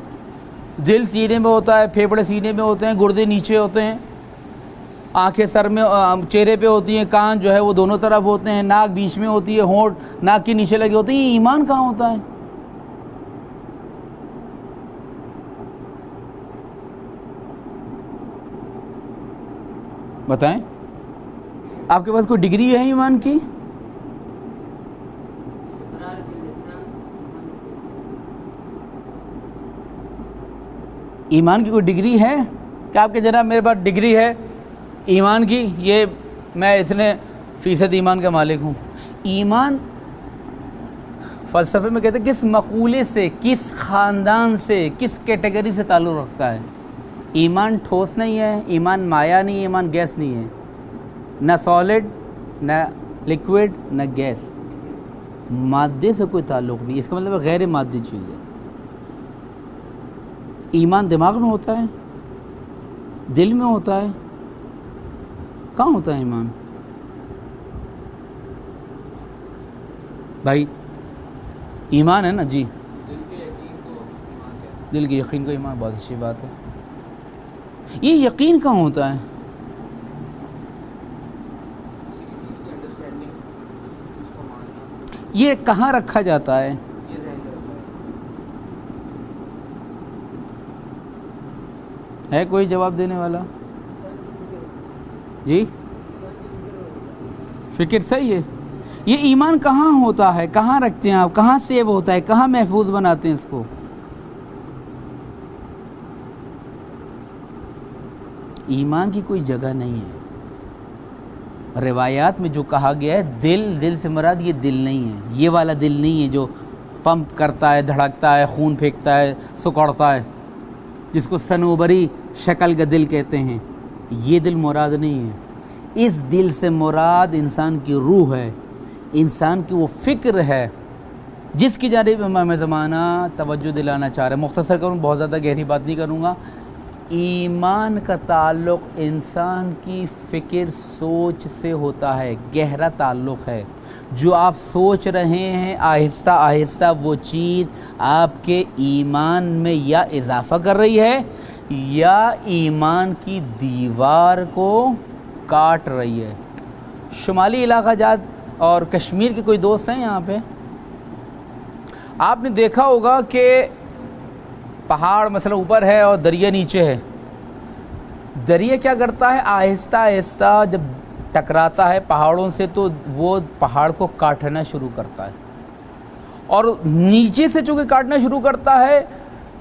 دل سینے میں ہوتا ہے، پھیپھڑے سینے میں ہوتے ہیں، گردے نیچے ہوتے ہیں، آنکھیں سر میں چہرے پہ ہوتی ہیں، کان جو ہے وہ دونوں طرف ہوتے ہیں، ناک بیچ میں ہوتی ہے، ہونٹ ناک کے نیچے لگے ہوتے ہیں. یہ ایمان کہاں ہوتا ہے؟ بتائیں. آپ کے پاس کوئی ڈگری ہے ایمان کی؟ ایمان کی کوئی ڈگری ہے کہ آپ کے جناب میرے پاس ڈگری ہے ایمان کی، یہ میں اتنے فیصد ایمان کا مالک ہوں؟ ایمان فلسفے میں کہتے ہیں کس مقولے سے، کس خاندان سے، کس کیٹیگری سے تعلق رکھتا ہے. ایمان ٹھوس نہیں ہے، ایمان مایا نہیں ہے، ایمان گیس نہیں ہے، نہ سالڈ نہ لیکوڈ نہ گیس، مادے سے کوئی تعلق نہیں. اس کا مطلب غیر مادی چیز ہے. ایمان دماغ میں ہوتا ہے، دل میں ہوتا ہے، کہاں ہوتا ہے ایمان؟ بھائی ایمان ہے نا جی، دل کے یقین کو ایمان. بہت اچھی بات ہے. یہ یقین کہاں ہوتا ہے؟ یہ کہاں رکھا جاتا ہے؟ ہے کوئی جواب دینے والا؟ جی فکر صحیح ہے. یہ ایمان کہاں ہوتا ہے؟ کہاں رکھتے ہیں آپ؟ کہاں سیو ہوتا ہے؟ کہاں محفوظ بناتے ہیں اس کو؟ ایمان کی کوئی جگہ نہیں ہے. روایات میں جو کہا گیا ہے دل سے مراد یہ دل نہیں ہے، یہ والا دل نہیں ہے جو پمپ کرتا ہے، دھڑکتا ہے، خون پھینکتا ہے، سکڑتا ہے، جس کو صنوبری شکل کا دل کہتے ہیں. یہ دل مراد نہیں ہے. اس دل سے مراد انسان کی روح ہے، انسان کی وہ فکر ہے جس کی جانب امام زمانہ توجہ دلانا چاہ رہے ہیں. مختصر کروں، بہت زیادہ گہری بات نہیں کروں گا. ایمان کا تعلق انسان کی فکر سوچ سے ہوتا ہے، گہرا تعلق ہے. جو آپ سوچ رہے ہیں آہستہ آہستہ وہ چیز آپ کے ایمان میں یا اضافہ کر رہی ہے یا ایمان کی دیوار کو کاٹ رہی ہے. شمالی علاقہ جات اور کشمیر کے کوئی دوست ہیں یہاں پہ؟ آپ نے دیکھا ہوگا کہ پہاڑ مثلا اوپر ہے اور دریا نیچے ہے. دریا کیا کرتا ہے؟ آہستہ آہستہ جب ٹکراتا ہے پہاڑوں سے تو وہ پہاڑ کو کاٹنا شروع کرتا ہے، اور نیچے سے چونکہ کاٹنا شروع کرتا ہے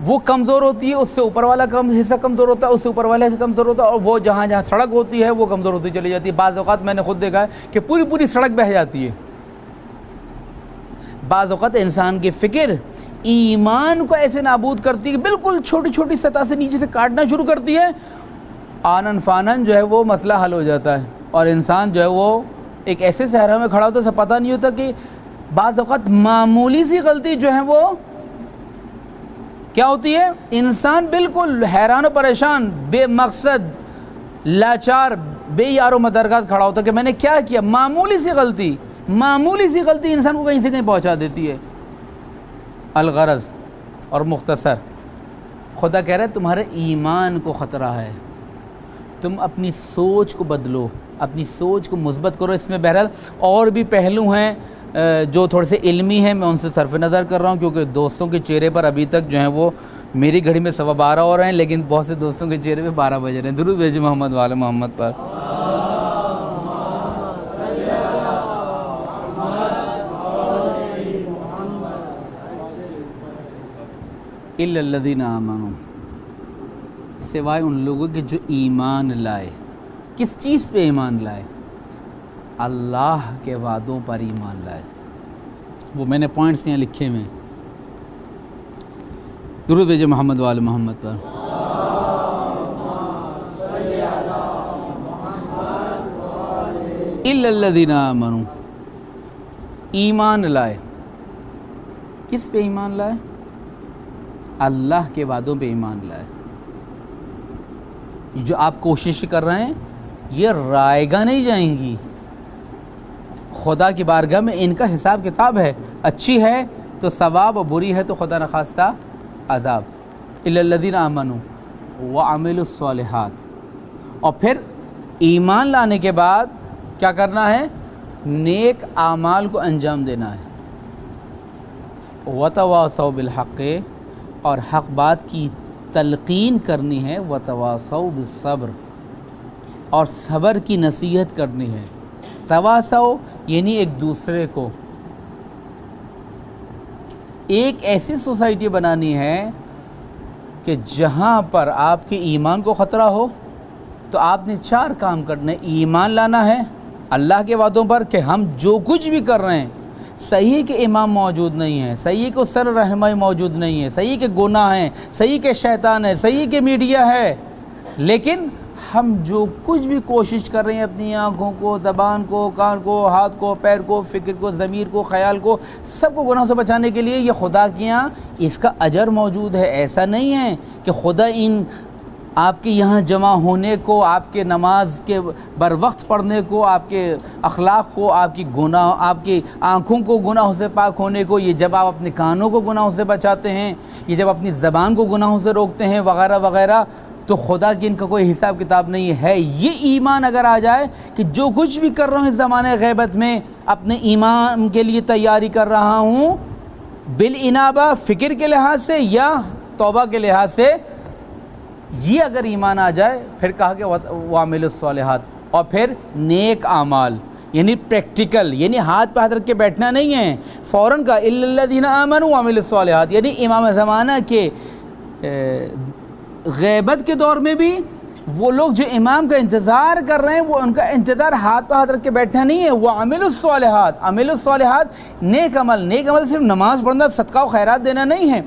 وہ کمزور ہوتی ہے، اس سے اوپر والا حصہ کمزور ہوتا ہے، اس سے اوپر والا حصہ کمزور ہوتا ہے، اور وہ جہاں جہاں سڑک ہوتی ہے وہ کمزور ہوتی چلی جاتی ہے. بعض اوقات میں نے خود دیکھا ہے کہ پوری سڑک بہہ جاتی ہے. بعض اوقات انسان کی فکر ایمان کو ایسے نابود کرتی ہے کہ بالکل چھوٹی چھوٹی سطح سے نیچے سے کاٹنا شروع کرتی ہے. آنن فانن جو ہے وہ مسئلہ حل ہو جاتا ہے، اور انسان جو ہے وہ ایک ایسے صحرا میں کھڑا ہوتا ہے، اسے پتہ نہیں ہوتا کہ بعض اوقات معمولی سی غلطی جو ہے وہ کیا ہوتی ہے. انسان بالکل حیران و پریشان، بے مقصد، لاچار، بے یار و مددگار کھڑا ہوتا ہے کہ میں نے کیا کیا. معمولی سی غلطی انسان کو کہیں سے کہیں پہنچا دیتی ہے. الغرض اور مختصر، خدا کہہ رہا ہے تمہارے ایمان کو خطرہ ہے، تم اپنی سوچ کو بدلو، اپنی سوچ کو مثبت کرو. اس میں بہرحال اور بھی پہلو ہیں جو تھوڑے سے علمی ہیں، میں ان سے صرف نظر کر رہا ہوں کیونکہ دوستوں کے چہرے پر ابھی تک جو ہیں وہ میری گھڑی میں 12:15 ہو رہے ہیں، لیکن بہت سے دوستوں کے چہرے پہ 12 بج رہے ہیں. درود بھیجیں محمد وعلی محمد پر. الا الذین آمنوا، سوائے ان لوگوں کے جو ایمان لائے. کس چیز پہ ایمان لائے؟ اللہ کے وعدوں پر ایمان لائے. وہ میں نے پوائنٹس یہاں لکھے ہوئے. درود بھیجیں محمد وعلی محمد پر. الا الذین آمنوا، ایمان لائے. کس پہ ایمان لائے؟ اللہ کے وعدوں پہ ایمان لائے. جو آپ کوشش کر رہے ہیں یہ رائگاں نہیں جائیں گی، خدا کی بارگاہ میں ان کا حساب کتاب ہے، اچھی ہے تو ثواب اور بری ہے تو خدا نخواستہ عذاب۔ الا الذین آمنوا وعملوا الصالحات، اور پھر ایمان لانے کے بعد کیا کرنا ہے؟ نیک اعمال کو انجام دینا ہے۔ وتواصوا بالحق، اور حق بات کی تلقین کرنی ہے، وتواصوا بالصبر، اور صبر کی نصیحت کرنی ہے۔ تواصوا یعنی ایک دوسرے کو ایک ایسی سوسائٹی بنانی ہے کہ جہاں پر آپ کے ایمان کو خطرہ ہو تو آپ نے 4 کام کرنے۔ ایمان لانا ہے اللہ کے وعدوں پر کہ ہم جو کچھ بھی کر رہے ہیں، صحیح کے امام موجود نہیں ہیں، صحیح کے سر رہنمائی موجود نہیں ہے، صحیح کے گناہ ہیں، صحیح کے شیطان ہے، صحیح کے میڈیا ہے، لیکن ہم جو کچھ بھی کوشش کر رہے ہیں اپنی آنکھوں کو، زبان کو، کان کو، ہاتھ کو، پیر کو، فکر کو، ضمیر کو، خیال کو، سب کو گناہ سے بچانے کے لیے یہ خدا کے یہاں اس کا اجر موجود ہے۔ ایسا نہیں ہے کہ خدا ان آپ کے یہاں جمع ہونے کو، آپ کے نماز کے بر وقت پڑھنے کو، آپ کے اخلاق کو، آپ کی آنکھوں کو گناہوں سے پاک ہونے کو، یہ جب آپ اپنے کانوں کو گناہوں سے بچاتے ہیں، یہ جب اپنی زبان کو گناہوں سے روکتے ہیں وغیرہ وغیرہ، تو خدا کی ان کا کوئی حساب کتاب نہیں ہے۔ یہ ایمان اگر آ جائے کہ جو کچھ بھی کر رہا ہوں اس زمانے غیبت میں اپنے ایمان کے لیے تیاری کر رہا ہوں، بالانابہ فکر کے لحاظ سے یا توبہ کے لحاظ سے، یہ اگر ایمان آ جائے، پھر کہا کہ وعملوا الصالحات، اور پھر نیک اعمال یعنی پریکٹیکل، یعنی ہاتھ پہ ہاتھ رکھ کے بیٹھنا نہیں ہے، فوراً کا الا الذین آمنوا وعملوا الصالحات، یعنی امام زمانہ کے غیبت کے دور میں بھی وہ لوگ جو امام کا انتظار کر رہے ہیں، وہ ان کا انتظار ہاتھ پہ ہاتھ رکھ کے بیٹھنا نہیں ہے۔ وعملوا الصالحات، عملوا الصالحات نیک عمل، نیک عمل صرف نماز پڑھنا، صدقہ و خیرات دینا نہیں ہے۔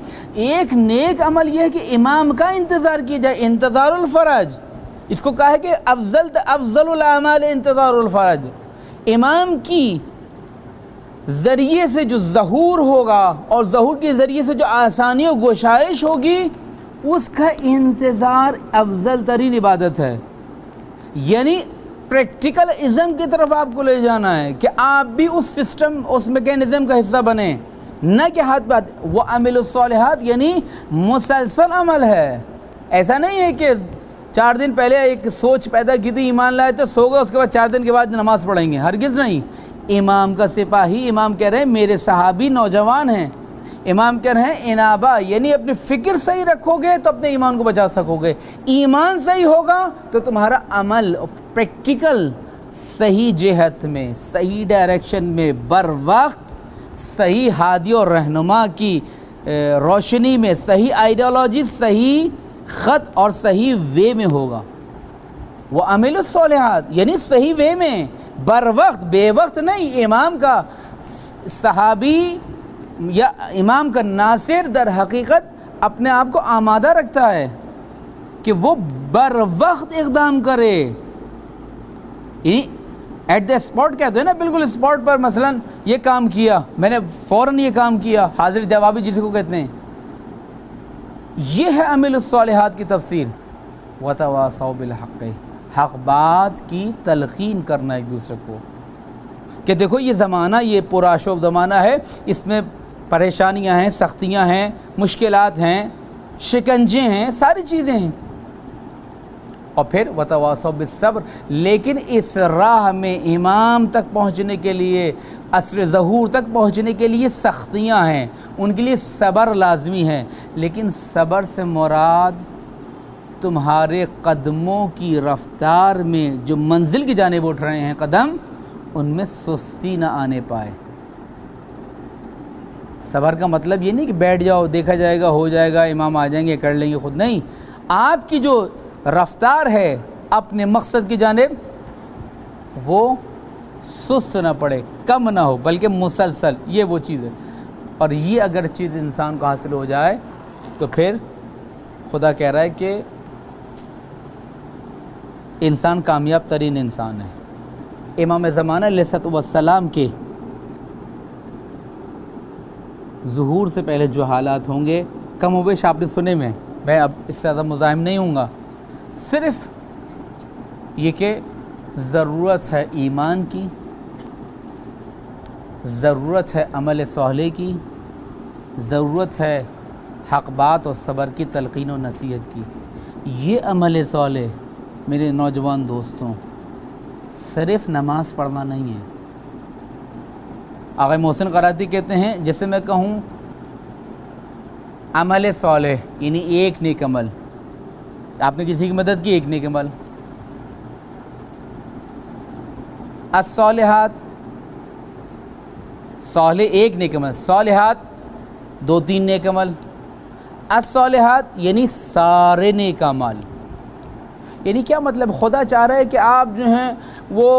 ایک نیک عمل یہ ہے کہ امام کا انتظار کیا جائے، انتظار الفرج، اس کو کہا ہے کہ افضل الاعمال انتظار الفرج۔ امام کی ذریعے سے جو ظہور ہوگا اور ظہور کے ذریعے سے جو آسانی و گشائش ہوگی، اس کا انتظار افضل ترین عبادت ہے۔ یعنی پریکٹیکل ازم کی طرف آپ کو لے جانا ہے کہ آپ بھی اس سسٹم، اس میکینزم کا حصہ بنیں، نہ کہ ہاتھ پہ ہاتھ۔ وعملوا الصالحات یعنی مسلسل عمل ہے، ایسا نہیں ہے کہ 4 دن پہلے ایک سوچ پیدا کی تھی، ایمان لائے تو سو گئے، اس کے بعد 4 دن کے بعد نماز پڑھیں گے، ہرگز نہیں۔ امام کا سپاہی، امام کہہ رہے ہیں میرے صحابی نوجوان ہیں، امام کہہ رہے ہیں انابہ یعنی اپنی فکر صحیح رکھو گے تو اپنے ایمان کو بچا سکو گے، ایمان صحیح ہوگا تو تمہارا عمل پریکٹیکل صحیح جہت میں، صحیح ڈائریکشن میں، بر وقت صحیح ہادی اور رہنما کی روشنی میں، صحیح آئیڈیالوجی، صحیح خط اور صحیح وے میں ہوگا۔ وعملوا الصالحات یعنی صحیح وے میں، بر وقت، بے وقت نہیں۔ امام کا صحابی یا امام کا ناصر در حقیقت اپنے آپ کو آمادہ رکھتا ہے کہ وہ بر وقت اقدام کرے، یعنی ایٹ دا اسپاٹ کہتے ہیں نا، بالکل اسپاٹ پر، مثلا یہ کام کیا میں نے، فوراً یہ کام کیا، حاضر جوابی جس کو کہتے ہیں۔ یہ ہے عمل الصالحات کی تفسیر۔ وتواصوا بالحق، حق بات کی تلقین کرنا ایک دوسرے کو کہ دیکھو یہ زمانہ، یہ پرآشوب زمانہ ہے، اس میں پریشانیاں ہیں، سختیاں ہیں، مشکلات ہیں، شکنجے ہیں، ساری چیزیں ہیں۔ اور پھر وتواصوا بالصبر، لیکن اس راہ میں امام تک پہنچنے کے لیے، عصر ظہور تک پہنچنے کے لیے سختیاں ہیں، ان کے لیے صبر لازمی ہے، لیکن صبر سے مراد تمہارے قدموں کی رفتار میں جو منزل کی جانب اٹھ رہے ہیں قدم، ان میں سستی نہ آنے پائے۔ صبر کا مطلب یہ نہیں کہ بیٹھ جاؤ، دیکھا جائے گا، ہو جائے گا، امام آ جائیں گے، کر لیں گے خود، نہیں۔ آپ کی جو رفتار ہے اپنے مقصد کی جانب، وہ سست نہ پڑے، کم نہ ہو، بلکہ مسلسل، یہ وہ چیز ہے۔ اور یہ اگر چیز انسان کو حاصل ہو جائے تو پھر خدا کہہ رہا ہے کہ انسان کامیاب ترین انسان ہے۔ امام زمانہ علیہ السلام کے ظہور سے پہلے جو حالات ہوں گے، کم و بیش آپ نے سنے میں، میں اب اس سے زیادہ مزاحم نہیں ہوں گا، صرف یہ کہ ضرورت ہے ایمان کی، ضرورت ہے عمل صالح کی، ضرورت ہے حق بات اور صبر کی تلقین و نصیحت کی۔ یہ عمل صالح میرے نوجوان دوستوں صرف نماز پڑھنا نہیں ہے۔ آقا محسن قراتی کہتے ہیں جیسے میں کہوں عمل صالح یعنی ایک نیک عمل، آپ نے کسی کی مدد کی، ایک نیک عمل۔ الصالحات صالح ایک نیک عمل، صالحات دو تین نیک عمل، الصالحات یعنی سارے نیک عمل۔ یعنی کیا مطلب؟ خدا چاہ رہا ہے کہ آپ جو ہیں وہ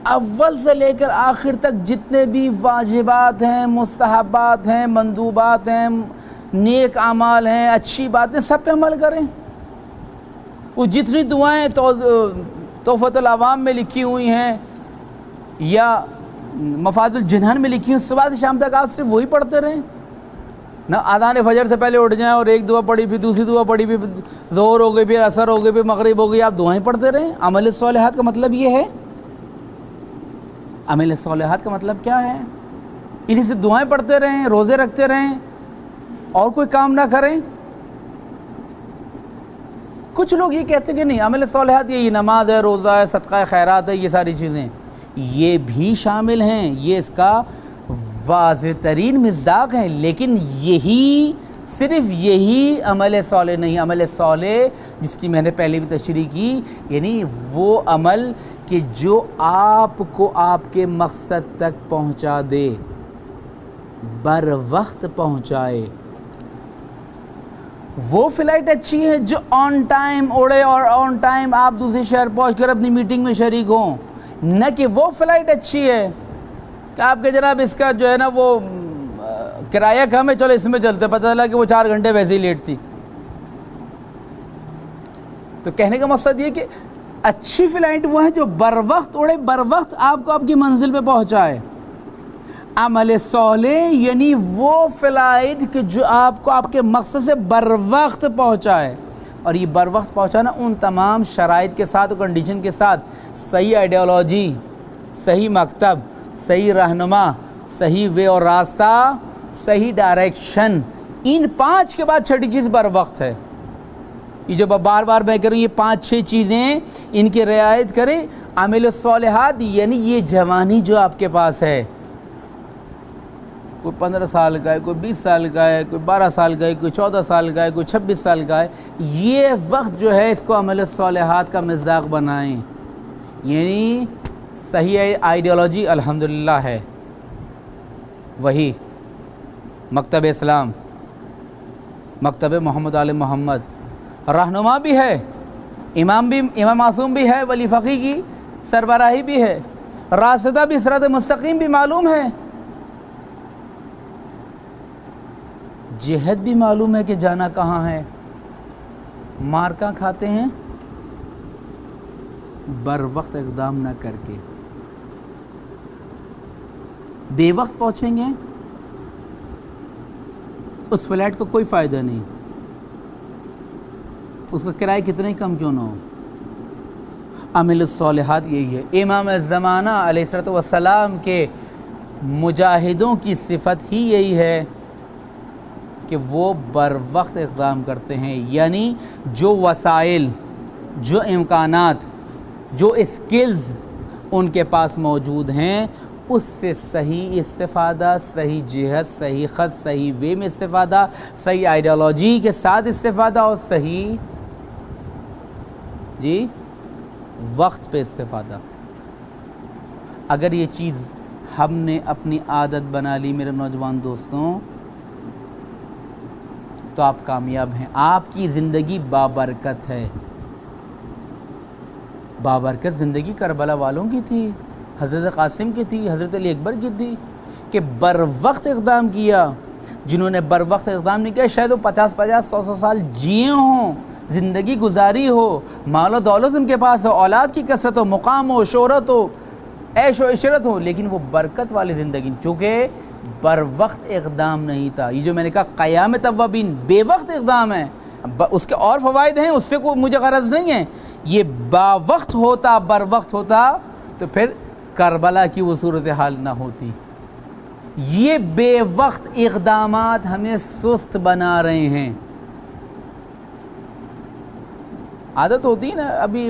اول سے لے کر آخر تک جتنے بھی واجبات ہیں، مستحبات ہیں، مندوبات ہیں، نیک اعمال ہیں، اچھی باتیں، سب پہ عمل کریں۔ وہ جتنی دعائیں تحفۃ العوام میں لکھی ہوئی ہیں یا مفاد الجنان میں لکھی ہیں، صبح سے شام تک آپ صرف وہی پڑھتے رہیں۔ نہ اذان فجر سے پہلے اٹھ جائیں اور ایک دعا پڑھی، پھر دوسری دعا پڑھی، پھر ظہر ہو گئی، پھر عصر ہو گئی، پھر مغرب ہو گئی، آپ دعائیں پڑھتے رہیں۔ عمل صالحات کا مطلب یہ ہے۔ عمل صالحات کا مطلب کیا ہے؟ انہیں سے دعائیں پڑھتے رہیں، روزے رکھتے رہیں اور کوئی کام نہ کریں۔ کچھ لوگ یہ کہتے ہیں کہ نہیں، عمل صالحات یہ نماز ہے، روزہ ہے، صدقہ خیرات ہے، یہ ساری چیزیں یہ بھی شامل ہیں، یہ اس کا واضح ترین مصداق ہیں، لیکن یہی صرف یہی عمل صالح نہیں۔ عمل صالح جس کی میں نے پہلے بھی تشریح کی، یعنی وہ عمل کہ جو آپ کو آپ کے مقصد تک پہنچا دے، بر وقت پہنچائے۔ وہ فلائٹ اچھی ہے جو آن ٹائم اڑے اور آن ٹائم آپ دوسرے شہر پہنچ کر اپنی میٹنگ میں شریک ہوں، نہ کہ وہ فلائٹ اچھی ہے کہ آپ کے جناب اس کا جو ہے نا وہ کرایہ کم ہے، چلو اس میں چلتے، پتہ چلا کہ وہ 4 گھنٹے ویسے ہی لیٹ تھی۔ تو کہنے کا مقصد یہ کہ اچھی فلائٹ وہ ہے جو بر وقت اڑے، بر وقت آپ کو آپ کی منزل پہ پہنچائے۔ عمل صالح یعنی وہ فلائٹ کہ جو آپ کو آپ کے مقصد سے بر وقت پہنچائے، اور یہ بر وقت پہنچانا ان تمام شرائط کے ساتھ اور کنڈیشن کے ساتھ، صحیح آئیڈیالوجی، صحیح مکتب، صحیح رہنما، صحیح وے اور راستہ، صحیح ڈائریکشن، ان 5 کے بعد چھٹی چیز بر وقت ہے۔ یہ جو بار بار میں کروں، یہ 5-6 چیزیں ان کی رعایت کریں۔ عمل الصالحات یعنی یہ جوانی جو آپ کے پاس ہے، کوئی 15 سال کا ہے، کوئی 20 سال کا ہے، کوئی 12 سال کا ہے، کوئی 14 سال کا ہے، کوئی 26 سال کا ہے، یہ وقت جو ہے اس کو عمل الصالحات کا مصداق بنائیں۔ یعنی صحیح آئیڈیالوجی الحمدللہ ہے، وہی مکتب اسلام، مکتب محمد آل محمد، رہنما بھی ہے، امام معصوم بھی ہے، ولی فقی کی سربراہی بھی ہے، راستہ بھی صراط مستقیم بھی معلوم ہے، جہت بھی معلوم ہے کہ جانا کہاں ہے۔ مار کہاں کھاتے ہیں؟ بر وقت اقدام نہ کر کے۔ بے وقت پہنچیں گے اس فلائٹ کو کوئی فائدہ نہیں، اس کا کرایہ کتنے کم کیوں نہ ہو۔ عمل الصالحات یہی ہے۔ امام الزمانہ علیہ الصلوۃ والسلام کے مجاہدوں کی صفت ہی یہی ہے کہ وہ بر وقت اقدام کرتے ہیں، یعنی جو وسائل، جو امکانات، جو اسکلز ان کے پاس موجود ہیں اس سے صحیح استفادہ، صحیح جہت، صحیح خط، صحیح وے میں استفادہ، صحیح آئیڈیالوجی کے ساتھ استفادہ اور صحیح وقت پہ استفادہ۔ اگر یہ چیز ہم نے اپنی عادت بنا لی میرے نوجوان دوستوں تو آپ کامیاب ہیں، آپ کی زندگی بابرکت ہے۔ بابرکت زندگی کربلا والوں کی تھی، حضرت قاسم کی تھی، حضرت علی اکبر کی تھی کہ بر وقت اقدام کیا۔ جنہوں نے بر وقت اقدام نہیں کیا شاید وہ 50-50 100 سال جیے ہوں، زندگی گزاری ہو، مال و دولت ان کے پاس ہو، اولاد کی کثرت ہو، مقام ہو، شہرت ہو، عیش و عشرت ہو، لیکن وہ برکت والی زندگی چونکہ بر وقت اقدام نہیں تھا۔ یہ جو میں نے کہا قیام توابین بے وقت اقدام ہے، اس کے اور فوائد ہیں، اس سے کوئی مجھے غرض نہیں ہے، یہ باوقت ہوتا، بر وقت ہوتا تو پھر کربلا کی وہ صورتحال نہ ہوتی۔ یہ بے وقت اقدامات ہمیں سست بنا رہے ہیں۔ عادت ہوتی ہے نا، ابھی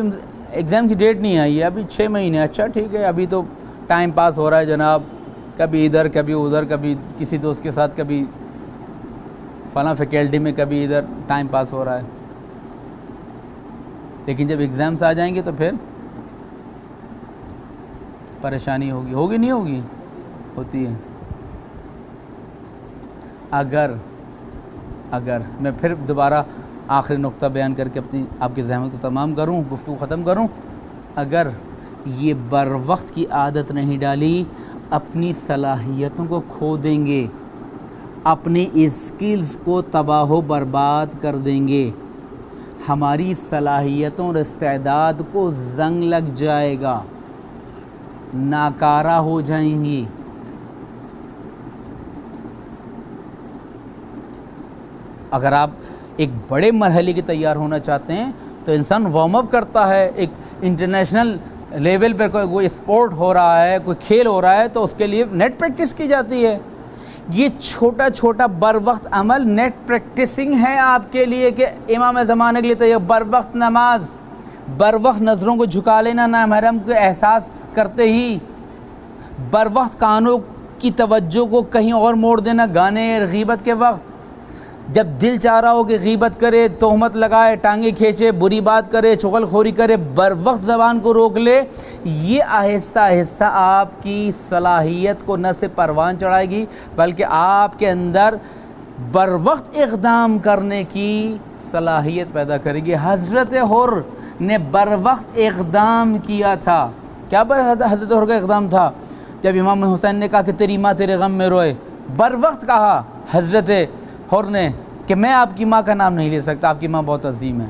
ایگزام کی ڈیٹ نہیں آئی ہے، ابھی 6 مہینے، اچھا ٹھیک ہے، ابھی تو ٹائم پاس ہو رہا ہے جناب، کبھی ادھر کبھی ادھر، کبھی کسی دوست کے ساتھ، کبھی فلاں فیکلٹی میں، کبھی ادھر ٹائم پاس ہو رہا ہے۔ لیکن جب ایگزامس آ جائیں گے تو پھر پریشانی ہوگی، ہوگی نہیں ہوگی؟ ہوتی ہے۔ اگر میں پھر دوبارہ آخری نقطہ بیان کر کے آپ کی زحمت کو تمام کروں، گفتگو ختم کروں، اگر یہ بر وقت کی عادت نہیں ڈالی، اپنی صلاحیتوں کو کھو دیں گے، اپنی اسکلز کو تباہ و برباد کر دیں گے، ہماری صلاحیتوں اور استعداد کو زنگ لگ جائے گا، ناکارہ ہو جائیں گی۔ اگر آپ ایک بڑے مرحلے کے تیار ہونا چاہتے ہیں تو انسان وارم اپ کرتا ہے، ایک انٹرنیشنل لیول پہ کوئی اسپورٹ ہو رہا ہے، کوئی کھیل ہو رہا ہے تو اس کے لیے نیٹ پریکٹس کی جاتی ہے۔ یہ چھوٹا چھوٹا بر وقت عمل نیٹ پریکٹسنگ ہے آپ کے لیے کہ امام زمانے کے لیے تیار، بر وقت نماز، بر وقت نظروں کو جھکا لینا نامحرم کو احساس کرتے ہی، بر وقت کانوں کی توجہ کو کہیں اور موڑ دینا، گانے غیبت کے وقت، جب دل چاہ رہا ہو کہ غیبت کرے، تہمت لگائے، ٹانگیں کھینچے، بری بات کرے، چغل خوری کرے، بر وقت زبان کو روک لے، یہ آہستہ آہستہ آپ کی صلاحیت کو نہ صرف پروان چڑھائے گی بلکہ آپ کے اندر بر وقت اقدام کرنے کی صلاحیت پیدا کرے گی۔ حضرت حر نے بر وقت اقدام کیا تھا۔ کیا حضرت حر کا اقدام تھا؟ جب امام حسین نے کہا کہ تیری ماں تیرے غم میں روئے، بر وقت کہا حضرت حر نے کہ میں آپ کی ماں کا نام نہیں لے سکتا، آپ کی ماں بہت عظیم ہے۔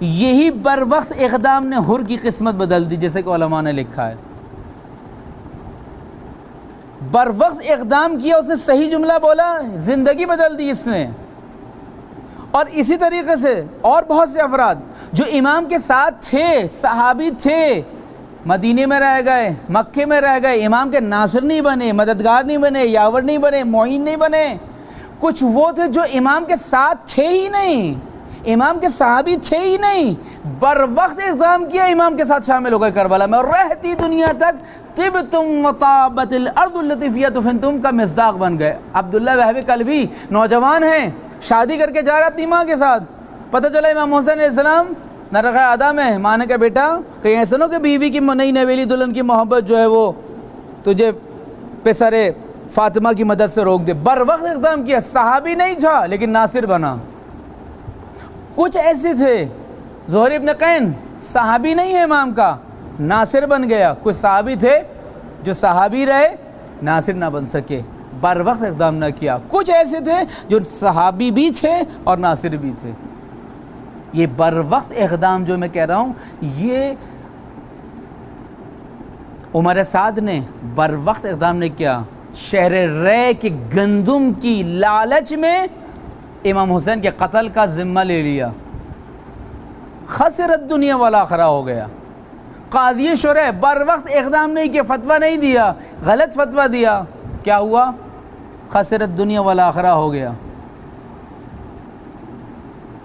یہی بر وقت اقدام نے حر کی قسمت بدل دی، جیسے کہ علماء نے لکھا ہے۔ بر وقت اقدام کیا، اس نے صحیح جملہ بولا، زندگی بدل دی اس نے۔ اور اسی طریقے سے اور بہت سے افراد جو امام کے ساتھ تھے، صحابی تھے، مدینے میں رہ گئے، مکے میں رہ گئے، امام کے ناصر نہیں بنے، مددگار نہیں بنے، یاور نہیں بنے، معین نہیں بنے۔ کچھ وہ تھے جو امام کے ساتھ تھے ہی نہیں، امام کے صحابی تھے ہی نہیں، بر وقت اقدام کیا، امام کے ساتھ شامل ہو گئے کربلا میں، اور رہتی دنیا تک طبتم وطابت الارض التي فيها دفنتم کا مصداق بن گئے۔ عبداللہ وہبی کلبی نوجوان ہیں، شادی کر کے جا رہا اپنی ماں کے ساتھ، پتہ چلا امام حسین علیہ السلام نرخ ادا میں، ماں نے کہا بیٹا کہیں ایسا نہ کہ بیوی کی نئی نویلی دلہن کی محبت جو ہے وہ تجھے پسرے فاطمہ کی مدد سے روک دے۔ بر وقت اقدام کیا، صحابی نہیں تھا لیکن ناصر بنا۔ کچھ ایسے تھے، زہر ابن قین صحابی نہیں ہے امام کا، ناصر بن گیا۔ کچھ صحابی تھے جو صحابی رہے، ناصر نہ بن سکے، بر وقت اقدام نہ کیا۔ کچھ ایسے تھے جو صحابی بھی تھے اور ناصر بھی تھے۔ یہ بر وقت اقدام جو میں کہہ رہا ہوں، یہ عمر سعد نے بر وقت اقدام نے کیا۔ شہر رے کے گندم کی لالچ میں امام حسین کے قتل کا ذمہ لے لیا، خسرت دنیا والآخرہ ہو گیا۔ قاضی شرح بر وقت اقدام نہیں کیا، فتویٰ نہیں دیا، غلط فتویٰ دیا، کیا ہوا؟ خسرت دنیا والآخرہ ہو گیا۔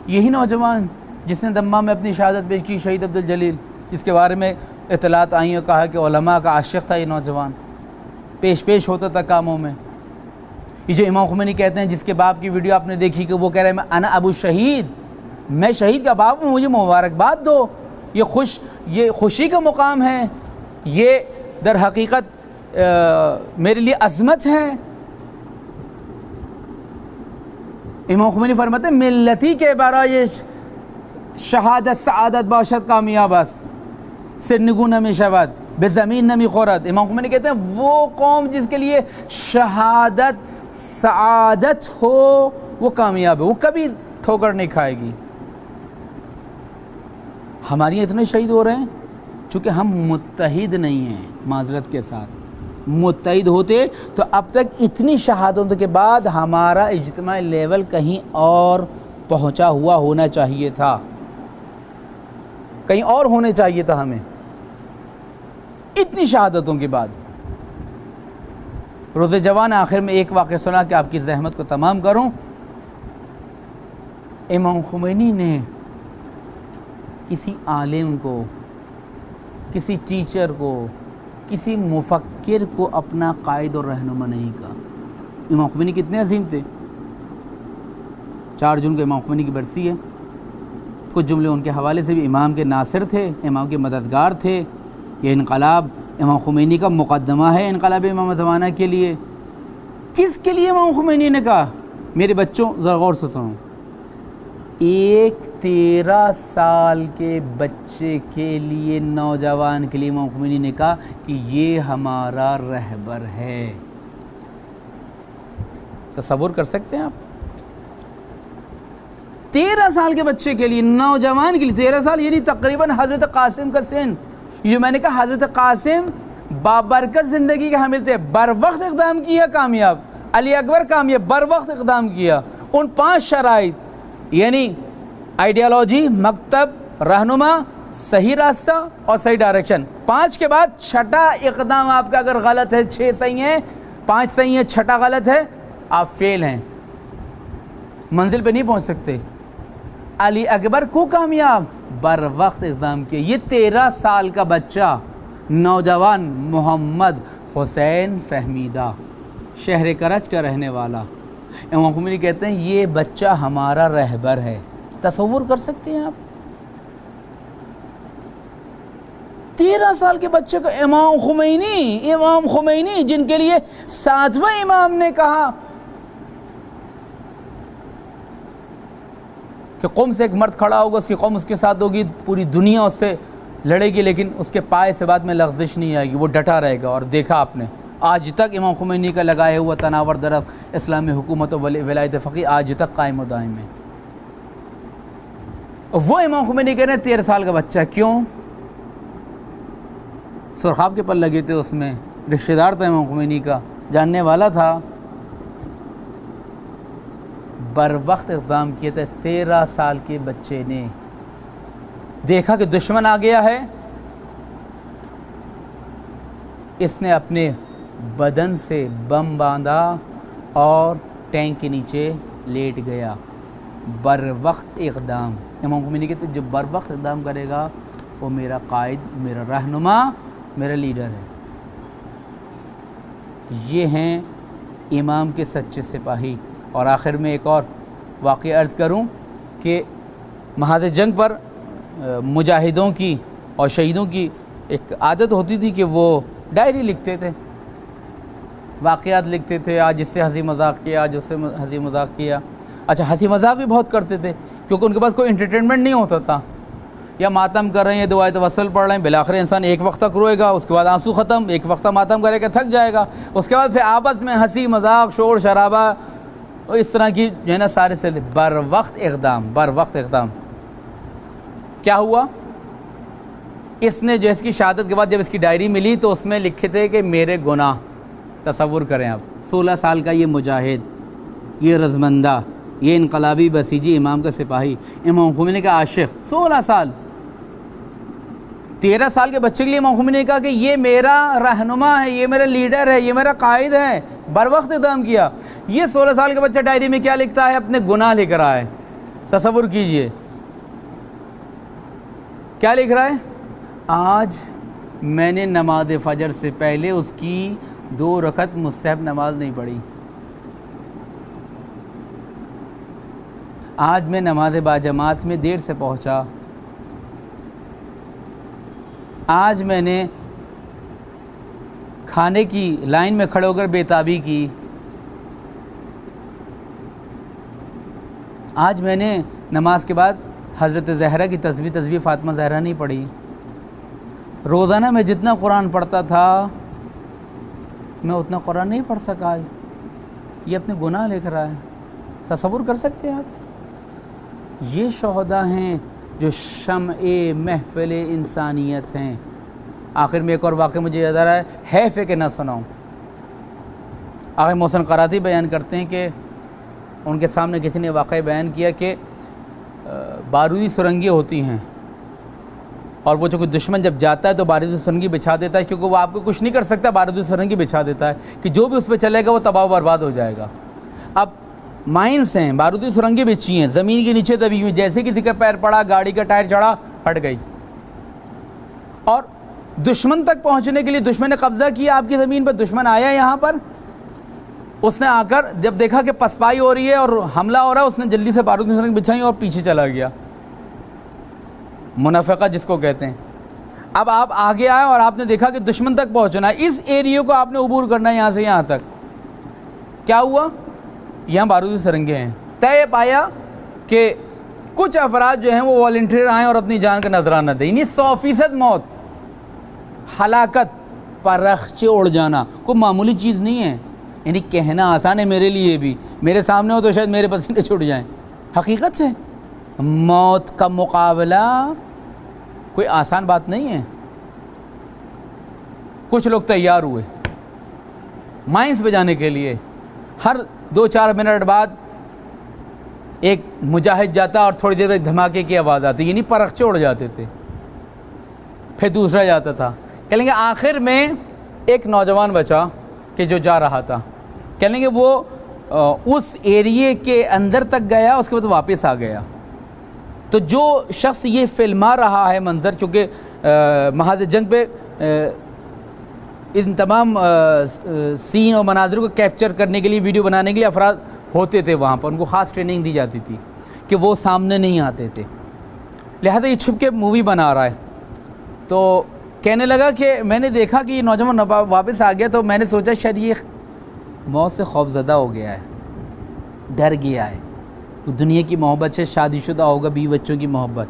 یہی نوجوان جس نے دمام میں اپنی شہادت پیش کی، شہید عبدالجلیل، جس کے بارے میں اطلاعات آئیں اور کہا کہ علماء کا عاشق تھا یہ نوجوان، پیش ہوتا تھا کاموں میں۔ یہ جو امام خمینی کہتے ہیں، جس کے باپ کی ویڈیو آپ نے دیکھی کہ وہ کہہ رہے ہیں انا ابو شہید، میں شہید کا باپ ہوں، مجھے مبارکباد دو، یہ خوشی کا مقام ہے، یہ در حقیقت میرے لیے عظمت ہے۔ امام خمینی فرماتے ہیں ملتی کے برای شہادت سعادت باشد کامیاب است، سرنگو نمی شود بے زمین نمی خورد۔ امام خمینی کہتے ہیں وہ قوم جس کے لیے شہادت سعادت ہو وہ کامیاب ہے، وہ کبھی ٹھوکر نہیں کھائے گی۔ ہماری اتنے شہید ہو رہے ہیں چونکہ ہم متحد نہیں ہیں، معذرت کے ساتھ متحد ہوتے تو اب تک اتنی شہادتوں کے بعد ہمارا اجتماعی لیول کہیں اور پہنچا ہوا ہونا چاہیے تھا، کہیں اور ہونے چاہیے تھا ہمیں۔ اتنی شہادتوں کے بعد روز جوان آخر میں ایک واقعہ سنا کہ آپ کی زحمت کو تمام کروں۔ امام خمینی نے کسی عالم کو، کسی ٹیچر کو، کسی مفکر کو اپنا قائد اور رہنما نہیں کہا۔ امام خمینی کتنے عظیم تھے۔ 4 جون کو امام خمینی کی برسی ہے۔ کچھ جملے ان کے حوالے سے بھی، امام کے ناصر تھے، امام کے مددگار تھے۔ یہ انقلاب امام خمینی کا مقدمہ ہے انقلاب امام زمانہ کے لیے۔ کس کے لیے امام خمینی نے کہا؟ میرے بچوں ذرا غور سے سنو، ایک 13 سال کے بچے کے لیے، نوجوان کے لیے امام خمینی نے کہا کہ یہ ہمارا رہبر ہے۔ تصور کر سکتے ہیں آپ؟ 13 سال کے بچے کے لیے، نوجوان کے لیے، 13 سال یعنی تقریباً حضرت قاسم کا سن۔ یہ میں نے کہا حضرت قاسم بابرکت زندگی کے حامل تھے، بر وقت اقدام کیا، کامیاب۔ علی اکبر کامیاب، بر وقت اقدام کیا۔ ان 5 شرائط یعنی آئیڈیالوجی، مکتب، رہنما، صحیح راستہ اور صحیح ڈائریکشن، 5 کے بعد 6ٹا اقدام آپ کا اگر غلط ہے، 6 صحیح ہیں، 5 صحیح ہیں، 6ٹا غلط ہے، آپ فیل ہیں، منزل پہ نہیں پہنچ سکتے۔ علی اکبر کو کامیاب، بر وقت اقدام کیا۔ یہ 13 سال کا بچہ، نوجوان محمد حسین فہمیدہ، شہر کرچ کا رہنے والا، امام خمینی کہتے ہیں یہ بچہ ہمارا رہبر ہے۔ تصور کر سکتے ہیں آپ؟ 13 سال کے بچے کو امام خمینی جن کے لیے 7ویں امام نے کہا کہ قوم سے ایک مرد کھڑا ہوگا، اس کی قوم اس کے ساتھ ہوگی، پوری دنیا اس سے لڑے گی، لیکن اس کے پائے سے بعد میں لغزش نہیں آئے گی، وہ ڈٹا رہے گا۔ اور دیکھا آپ نے آج تک امام خمینی کا لگایا ہوا تناور درخت اسلامی حکومت و ولایت فقیہ آج تک قائم و دائم ہے۔ وہ امام خمینی کہہ رہے ہیں 13 سال کا بچہ، کیوں؟ سرخاب کے پر لگے تھے، اس میں رشتہ دار تھا امام خمینی کا، جاننے والا تھا، بر وقت اقدام کیا تھا۔ 13 سال کے بچے نے دیکھا کہ دشمن آ گیا ہے، اس نے اپنے بدن سے بم باندھا اور ٹینک کے نیچے لیٹ گیا۔ بر وقت اقدام، امام خمینی کہتے ہیں جو بر وقت اقدام کرے گا وہ میرا قائد، میرا رہنما، میرا لیڈر ہے۔ یہ ہیں امام کے سچے سپاہی۔ اور آخر میں ایک اور واقعہ عرض کروں کہ محاذ جنگ پر مجاہدوں کی اور شہیدوں کی ایک عادت ہوتی تھی کہ وہ ڈائری لکھتے تھے، واقعات لکھتے تھے، آج اس سے ہنسی مذاق کیا، آج اس سے ہنسی مذاق کیا۔ اچھا، ہنسی مذاق بھی بہت کرتے تھے کیونکہ ان کے پاس کوئی انٹرٹینمنٹ نہیں ہوتا تھا، یا ماتم کر رہے ہیں، دعائے توسل پڑھ رہے ہیں، بالآخر انسان ایک وقت تک روئے گا، اس کے بعد آنسو ختم، ایک وقت ماتم کرے گا، تھک جائے گا، اس کے بعد پھر آپس میں ہنسی مذاق، شور شرابہ، اور اس طرح کی جو ہے نا سارے سے بر وقت اقدام۔ کیا ہوا؟ اس نے جو اس کی شہادت کے بعد جب اس کی ڈائری ملی تو اس میں لکھے تھے کہ میرے گناہ، تصور کریں آپ، 16 سال کا یہ مجاہد، یہ رضمندہ، یہ انقلابی بسیجی امام کا سپاہی، امام خمینی کا عاشق، 16 سال، 13 سال کے بچے کے لیے امام خمینی نے کہا کہ یہ میرا رہنما ہے، یہ میرا لیڈر ہے، یہ میرا قائد ہے، بر وقت اقدام کیا۔ یہ 16 سال کے بچہ ڈائری میں کیا لکھتا ہے؟ اپنے گناہ لکھ رہا ہے۔ تصور کیجئے کیا لکھ رہا ہے؟ آج میں نے نماز فجر سے پہلے اس کی 2 رکعت مستحب نماز نہیں پڑھی، آج میں نماز باجماعت میں دیر سے پہنچا، آج میں نے کھانے کی لائن میں کھڑے ہو کر بے تابی کی، آج میں نے نماز کے بعد حضرت زہرا کی تسبیح فاطمہ زہرا نہیں پڑھی، روزانہ میں جتنا قرآن پڑھتا تھا میں اتنا قرآن نہیں پڑھ سکا آج۔ یہ اپنے گناہ لکھ رہا ہے۔ تصور کر سکتے ہیں آپ؟ یہ شہداء ہیں جو شمع محفل انسانیت ہیں۔ آخر میں ایک اور واقعہ مجھے یاد آ رہا ہے، حیف ہے کہ نہ سناؤں۔ آخر محسن قراتی بیان کرتے ہیں کہ ان کے سامنے کسی نے واقعہ بیان کیا کہ بارودی سرنگیں ہوتی ہیں، اور وہ جو کوئی دشمن جب جاتا ہے تو بارودی سرنگی بچھا دیتا ہے، کیونکہ وہ آپ کو کچھ نہیں کر سکتا، بارودی سرنگی بچھا دیتا ہے کہ جو بھی اس پہ چلے گا وہ تباہ و برباد ہو جائے گا۔ اب مائنس ہیں، بارودی سرنگیں بچھی ہیں، زمین کے نیچے دبی ہوئی، جیسے کسی کا پیر پڑا، گاڑی کا ٹائر چڑھا، پھٹ گئی۔ اور دشمن تک پہنچنے کے لیے دشمن نے قبضہ کیا آپ کی زمین پر، دشمن آیا یہاں پر، اس نے آ کر جب دیکھا کہ پسپائی ہو رہی ہے اور حملہ ہو رہا ہے، اس نے جلدی سے بارودی سرنگ بچھائی اور پیچھے چلا گیا، منافقہ جس کو کہتے ہیں۔ اب آپ آگے آئے اور آپ نے دیکھا کہ دشمن تک پہنچنا ہے، اس ایریے کو آپ نے عبور کرنا ہے یہاں سے یہاں تک، کیا ہوا؟ یہاں بارودی سرنگیں ہیں۔ طے پایا کہ کچھ افراد جو ہیں وہ والنٹیئر آئیں اور اپنی جان کا نذرانہ دیں، یعنی 100% موت، ہلاکت، پرخچے اڑ جانا کوئی معمولی چیز نہیں ہے۔ یعنی کہنا آسان ہے میرے لیے بھی، میرے سامنے ہو تو شاید میرے پسینے چھوٹ جائیں، حقیقت سے موت کا مقابلہ کوئی آسان بات نہیں ہے۔ کچھ لوگ تیار ہوئے مائنس پہ جانے کے لیے، ہر 2-4 منٹ بعد ایک مجاہد جاتا اور تھوڑی دیر بعد دھماکے کی آواز آتی، یعنی پرخچے اڑ جاتے تھے، پھر دوسرا جاتا تھا۔ کہہ لیں گے آخر میں ایک نوجوان بچا کہ جو جا رہا تھا، کہہ لیں گے وہ اس ایریے کے اندر تک گیا، اس کے بعد واپس آ گیا۔ تو جو شخص یہ فلما رہا ہے منظر، چونکہ محاذ جنگ پہ ان تمام سین اور مناظر کو کیپچر کرنے کے لیے، ویڈیو بنانے کے لیے افراد ہوتے تھے وہاں پر، ان کو خاص ٹریننگ دی جاتی تھی کہ وہ سامنے نہیں آتے تھے، لہذا یہ چھپ کے مووی بنا رہا ہے۔ تو کہنے لگا کہ میں نے دیکھا کہ یہ نوجوان واپس آ گیا، تو میں نے سوچا شاید یہ موت سے خوف زدہ ہو گیا ہے، ڈر گیا ہے، دنیا کی محبت سے، شادی شدہ ہوگا، بیوی بچوں کی محبت۔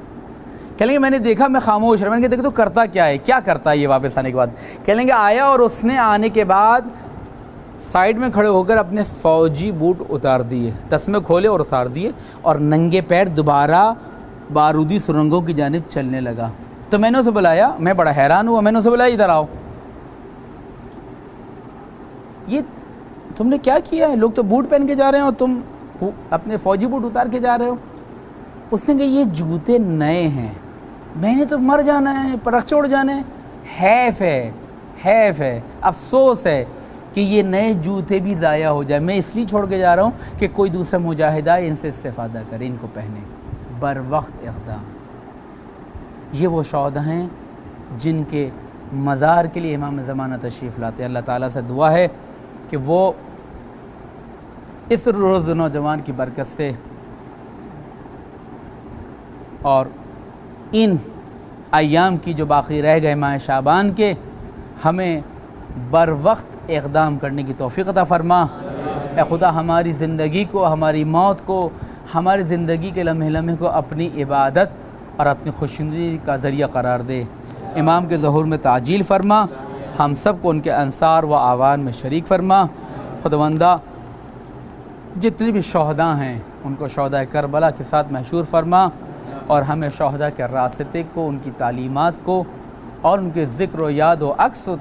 کہہ لیں گے میں نے دیکھا، میں خاموش رہا، میں نے کہا دیکھو تو کرتا کیا ہے، کیا کرتا ہے یہ واپس آنے کے بعد؟ کہہ لیں گے آیا اور اس نے آنے کے بعد سائیڈ میں کھڑے ہو کر اپنے فوجی بوٹ اتار دیے، تسمے کھولے اور اتار دیے، اور ننگے پیر دوبارہ بارودی سرنگوں کی جانب چلنے لگا۔ تو میں نے اسے بلایا، میں بڑا حیران ہوا، میں نے اسے بلایا ادھر آؤ، یہ تم نے کیا کیا ہے؟ لوگ تو بوٹ پہن کے جا رہے ہیں اور تم اپنے فوجی بوٹ اتار کے جا رہے ہو۔ اس نے کہا یہ جوتے نئے ہیں، میں نے تو مر جانا ہے، پرخچے اڑ جانے ہیں، حیف ہے، افسوس ہے کہ یہ نئے جوتے بھی ضائع ہو جائے، میں اس لیے چھوڑ کے جا رہا ہوں کہ کوئی دوسرا مجاہدہ ان سے استفادہ کرے، ان کو پہنے۔ بر وقت اقدام، یہ وہ شہداء ہیں جن کے مزار کے لیے امام زمانہ تشریف لاتے ہیں۔ اللہ تعالیٰ سے دعا ہے کہ وہ اس روز نوجوان کی برکت سے اور ان ایام کی جو باقی رہ گئے ماہ شعبان کے، ہمیں بر وقت اقدام کرنے کی توفیق عطا فرما۔ اے خدا ہماری زندگی کو، ہماری موت کو، ہماری زندگی کے لمحے لمحے کو اپنی عبادت اور اپنی خوشنودی کا ذریعہ قرار دے۔ امام کے ظہور میں تعجیل فرما، ہم سب کو ان کے انصار و اعوان میں شریک فرما۔ خداوندہ جتنے بھی شہداء ہیں ان کو شہداء کربلا کے ساتھ محشور فرما، اور ہمیں شہداء کے راستے کو، ان کی تعلیمات کو اور ان کے ذکر و یاد و عکس و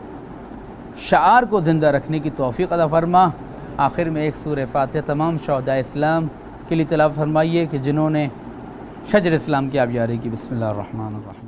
شعار کو زندہ رکھنے کی توفیق عطا فرما۔ آخر میں ایک سورہ فاتحہ تمام شہداء اسلام کے لیے تلاوت فرمائیے کہ جنہوں نے شجر اسلام کی آبیاری کی۔ بسم اللہ الرحمن الرحیم۔